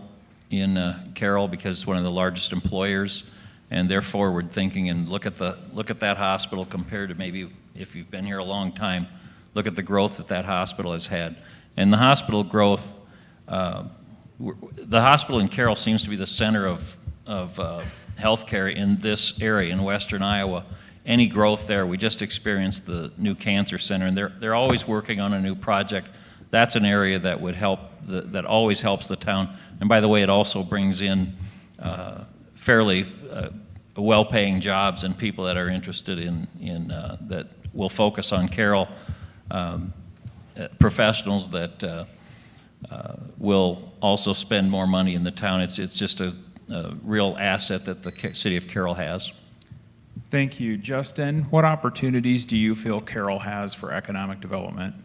in Carroll, because it's one of the largest employers, and they're forward thinking. And look at that hospital compared to maybe if you've been here a long time. Look at the growth that hospital has had, and the hospital growth. The hospital in Carroll seems to be the center of healthcare in this area in western Iowa. Any growth there, we just experienced the new cancer center, and they're always working on a new project. That's an area that would help, that always helps the town. And by the way, it also brings in fairly well-paying jobs and people that are interested in that will focus on Carroll, professionals that will also spend more money in the town. It's just a real asset that the city of Carroll has. Thank you. Justin, what opportunities do you feel Carroll has for economic development?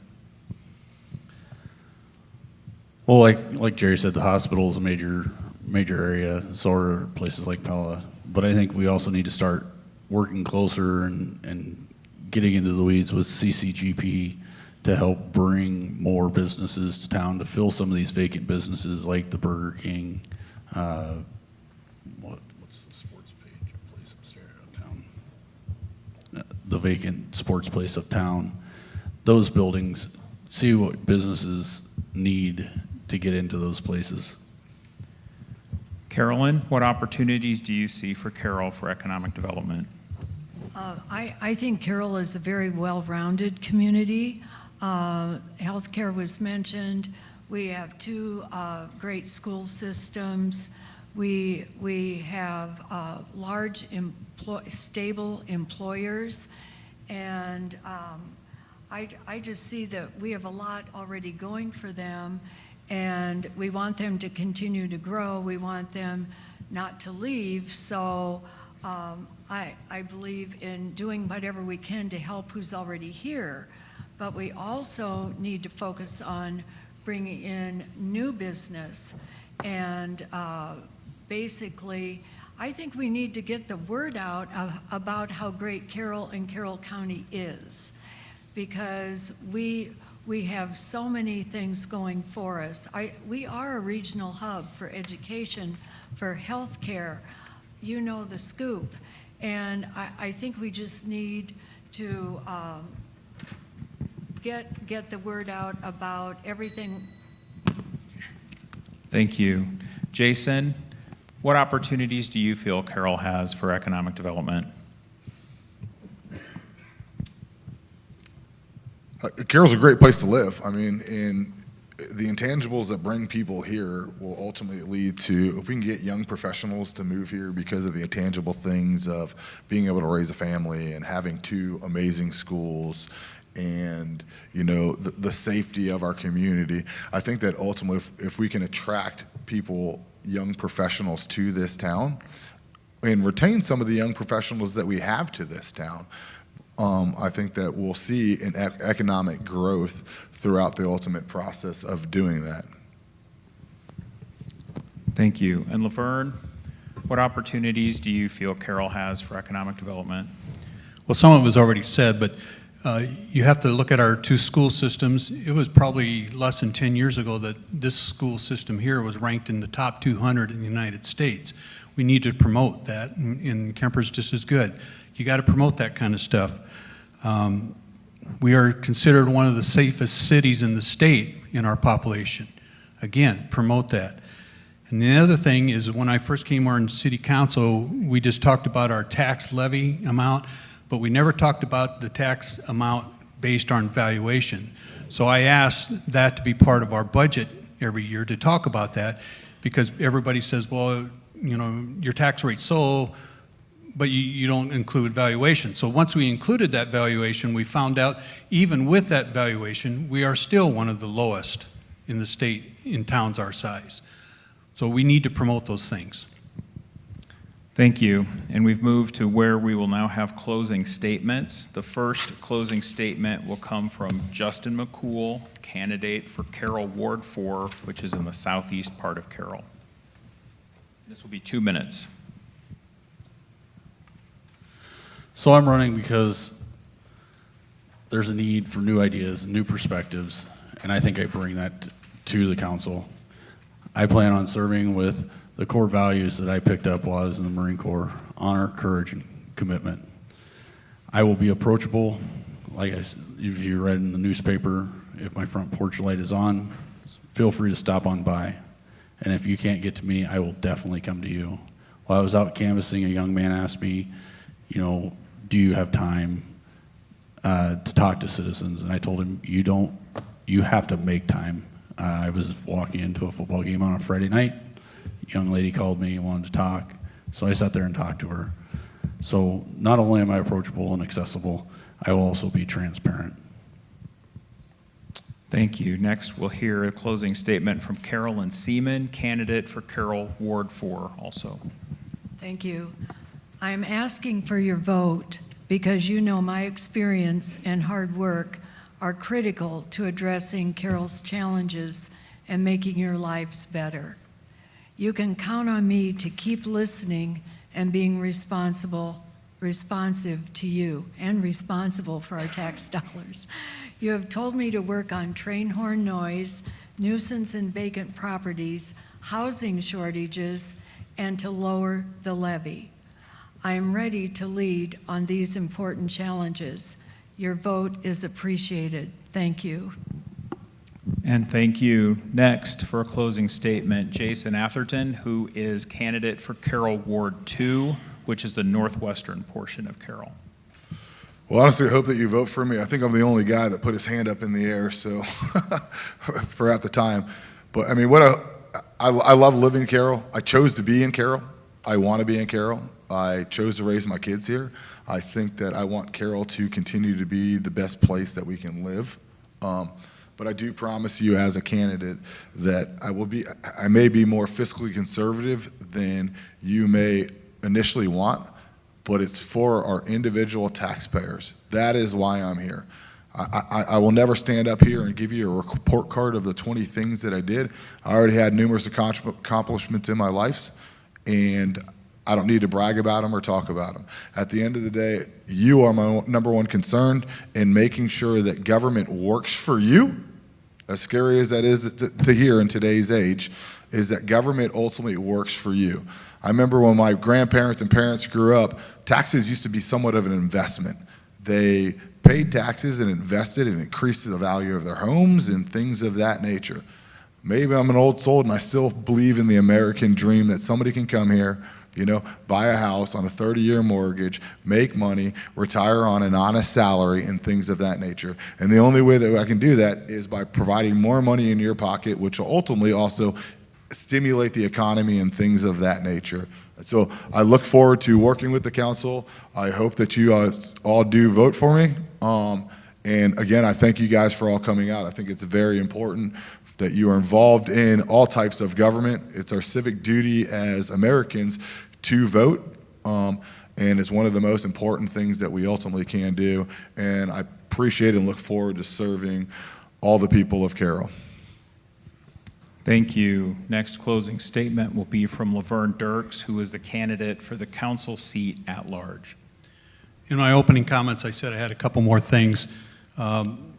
Well, like Jerry said, the hospital is a major area, so are places like Pella. But I think we also need to start working closer and getting into the weeds with CCGP to help bring more businesses to town to fill some of these vacant businesses like the Burger King. What's the sports place upstairs uptown? The vacant sports place uptown. Those buildings, see what businesses need to get into those places. Carolyn, what opportunities do you see for Carroll for economic development? I think Carroll is a very well-rounded community. Healthcare was mentioned. We have two great school systems. We have large, stable employers, and I just see that we have a lot already going for them, and we want them to continue to grow. We want them not to leave, so I believe in doing whatever we can to help who's already here, but we also need to focus on bringing in new business, and basically, I think we need to get the word out about how great Carroll and Carroll County is, because we have so many things going for us. We are a regional hub for education, for healthcare. You know the scoop. And I think we just need to get the word out about everything. Thank you. Jason, what opportunities do you feel Carroll has for economic development? Carroll's a great place to live. I mean, and the intangibles that bring people here will ultimately lead to, if we can get young professionals to move here because of the intangible things of being able to raise a family and having two amazing schools and, you know, the safety of our community, I think that ultimately if we can attract people, young professionals to this town and retain some of the young professionals that we have to this town, I think that we'll see an economic growth throughout the ultimate process of doing that. Thank you. And Laverne, what opportunities do you feel Carroll has for economic development? Well, some of it was already said, but you have to look at our two school systems. It was probably less than 10 years ago that this school system here was ranked in the top 200 in the United States. We need to promote that, and Kemper's just as good. You got to promote that kind of stuff. We are considered one of the safest cities in the state in our population. Again, promote that. And the other thing is, when I first came on city council, we just talked about our tax levy amount, but we never talked about the tax amount based on valuation. So I asked that to be part of our budget every year, to talk about that, because everybody says, well, you know, your tax rate's so, but you don't include valuation. So once we included that valuation, we found out even with that valuation, we are still one of the lowest in the state in towns our size. So we need to promote those things. Thank you. And we've moved to where we will now have closing statements. The first closing statement will come from Justin McCool, candidate for Carroll Ward 4, which is in the southeast part of Carroll. This will be 2 minutes. So I'm running because there's a need for new ideas, new perspectives, and I think I bring that to the council. I plan on serving with the core values that I picked up while I was in the Marine Corps: honor, courage, and commitment. I will be approachable. Like if you read in the newspaper, if my front porch light is on, feel free to stop on by. And if you can't get to me, I will definitely come to you. While I was out canvassing, a young man asked me, you know, do you have time to talk to citizens? And I told him, you have to make time. I was walking into a football game on a Friday night. A young lady called me and wanted to talk. So I sat there and talked to her. So not only am I approachable and accessible, I will also be transparent. Thank you. Next, we'll hear a closing statement from Carolyn Seaman, candidate for Carroll Ward 4 also. Thank you. I'm asking for your vote because you know my experience and hard work are critical to addressing Carroll's challenges and making your lives better. You can count on me to keep listening and being responsive to you and responsible for our tax dollars. You have told me to work on train horn noise, nuisance and vacant properties, housing shortages, and to lower the levy. I am ready to lead on these important challenges. Your vote is appreciated. Thank you. And thank you. Next, for a closing statement, Jason Atherton, who is candidate for Carroll Ward 2, which is the northwestern portion of Carroll. Well, honestly, I hope that you vote for me. I think I'm the only guy that put his hand up in the air, so for half the time. But I mean, I love living in Carroll. I chose to be in Carroll. I want to be in Carroll. I chose to raise my kids here. I think that I want Carroll to continue to be the best place that we can live. But I do promise you as a candidate that I may be more fiscally conservative than you may initially want, but it's for our individual taxpayers. That is why I'm here. I will never stand up here and give you a report card of the 20 things that I did. I already had numerous accomplishments in my life, and I don't need to brag about them or talk about them. At the end of the day, you are my number one concern in making sure that government works for you. As scary as that is to hear in today's age, is that government ultimately works for you. I remember when my grandparents and parents grew up, taxes used to be somewhat of an investment. They paid taxes and invested and increased the value of their homes and things of that nature. Maybe I'm an old soul and I still believe in the American dream that somebody can come here, buy a house on a 30-year mortgage, make money, retire on an honest salary, and things of that nature. And the only way that I can do that is by providing more money in your pocket, which will ultimately also stimulate the economy and things of that nature. So I look forward to working with the council. I hope that you all do vote for me. And again, I thank you guys for all coming out. I think it's very important that you are involved in all types of government. It's our civic duty as Americans to vote, and it's one of the most important things that we ultimately can do. And I appreciate and look forward to serving all the people of Carroll. Thank you. Next closing statement will be from Laverne Dirks, who is the candidate for the council seat at large. In my opening comments, I said I had a couple more things. I'm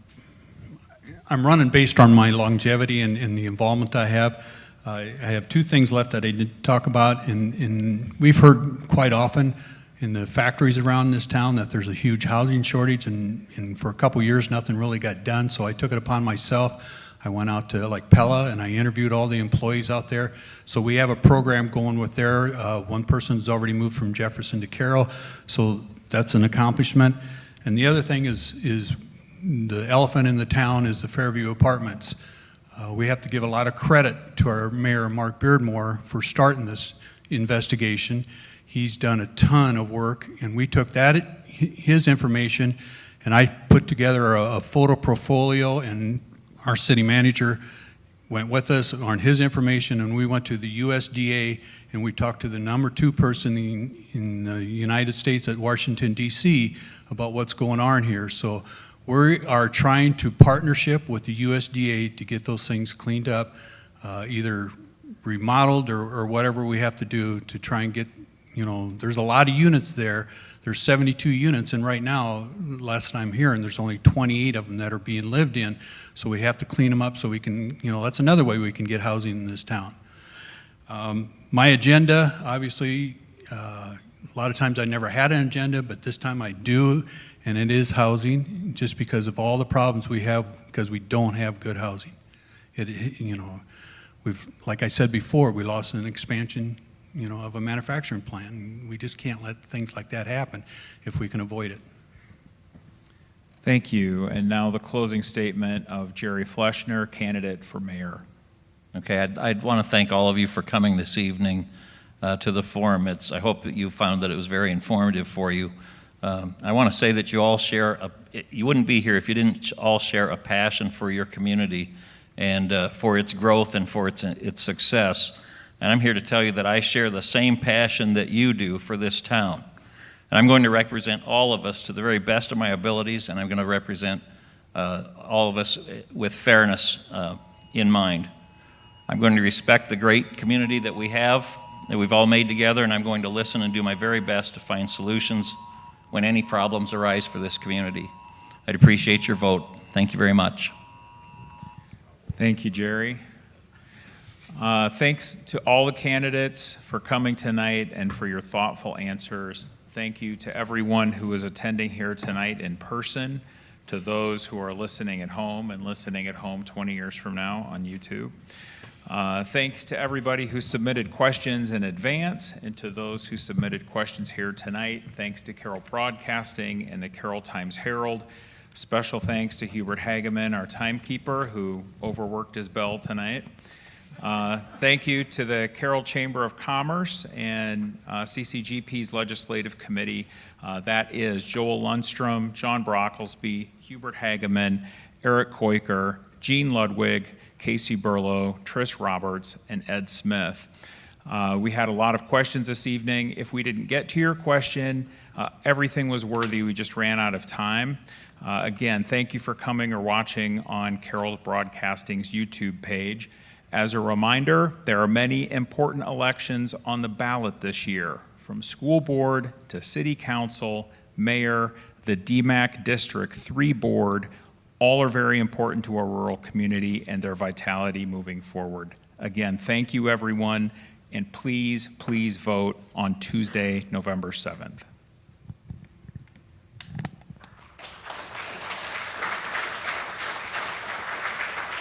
running based on my longevity and the involvement I have. I have two things left that I did talk about, and we've heard quite often in the factories around this town that there's a huge housing shortage, and for a couple years nothing really got done, so I took it upon myself. I went out to like Pella and I interviewed all the employees out there. So we have a program going with there. One person's already moved from Jefferson to Carroll, so that's an accomplishment. And the other thing is the elephant in the town is the Fairview Apartments. We have to give a lot of credit to our mayor, Mark Beardmore, for starting this investigation. He's done a ton of work, and we took his information, and I put together a photo portfolio, and our city manager went with us on his information, and we went to the USDA, and we talked to the number 2 person in the United States at Washington, D.C. about what's going on here. So we are trying to partnership with the USDA to get those things cleaned up, either remodeled or whatever we have to do to try and get, there's a lot of units there. There's 72 units, and right now, last time here, and there's only 28 of them that are being lived in. So we have to clean them up so we can, that's another way we can get housing in this town. My agenda, obviously, a lot of times I never had an agenda, but this time I do, and it is housing, just because of all the problems we have, because we don't have good housing. Like I said before, we lost an expansion of a manufacturing plant. And we just can't let things like that happen if we can avoid it. Thank you. And now the closing statement of Jerry Fleschner, candidate for mayor. Okay, I'd want to thank all of you for coming this evening. to the forum. I hope that you found that it was very informative for you. I want to say that you all share, you wouldn't be here if you didn't all share a passion for your community and for its growth and for its success. And I'm here to tell you that I share the same passion that you do for this town. And I'm going to represent all of us to the very best of my abilities, and I'm going to represent all of us with fairness in mind. I'm going to respect the great community that we have, that we've all made together, and I'm going to listen and do my very best to find solutions when any problems arise for this community. I'd appreciate your vote. Thank you very much. Thank you, Jerry. Thanks to all the candidates for coming tonight and for your thoughtful answers. Thank you to everyone who is attending here tonight in person, to those who are listening at home and listening at home 20 years from now on YouTube. Thanks to everybody who submitted questions in advance and to those who submitted questions here tonight. Thanks to Carroll Broadcasting and the Carroll Times-Herald. Special thanks to Hubert Hageman, our timekeeper, who overworked his bell tonight. Thank you to the Carroll Chamber of Commerce and CCGP's Legislative Committee. That is Joel Lundstrom, John Brocklesby, Hubert Hageman, Eric Koiker, Gene Ludwig, Casey Burlow, Trish Roberts, and Ed Smith. We had a lot of questions this evening. If we didn't get to your question, everything was worthy. We just ran out of time. Again, thank you for coming or watching on Carroll Broadcasting's YouTube page. As a reminder, there are many important elections on the ballot this year, from school board to city council, mayor, the DMAC District 3 board. All are very important to our rural community and their vitality moving forward. Again, thank you, everyone, and please, please vote on Tuesday, November 7th.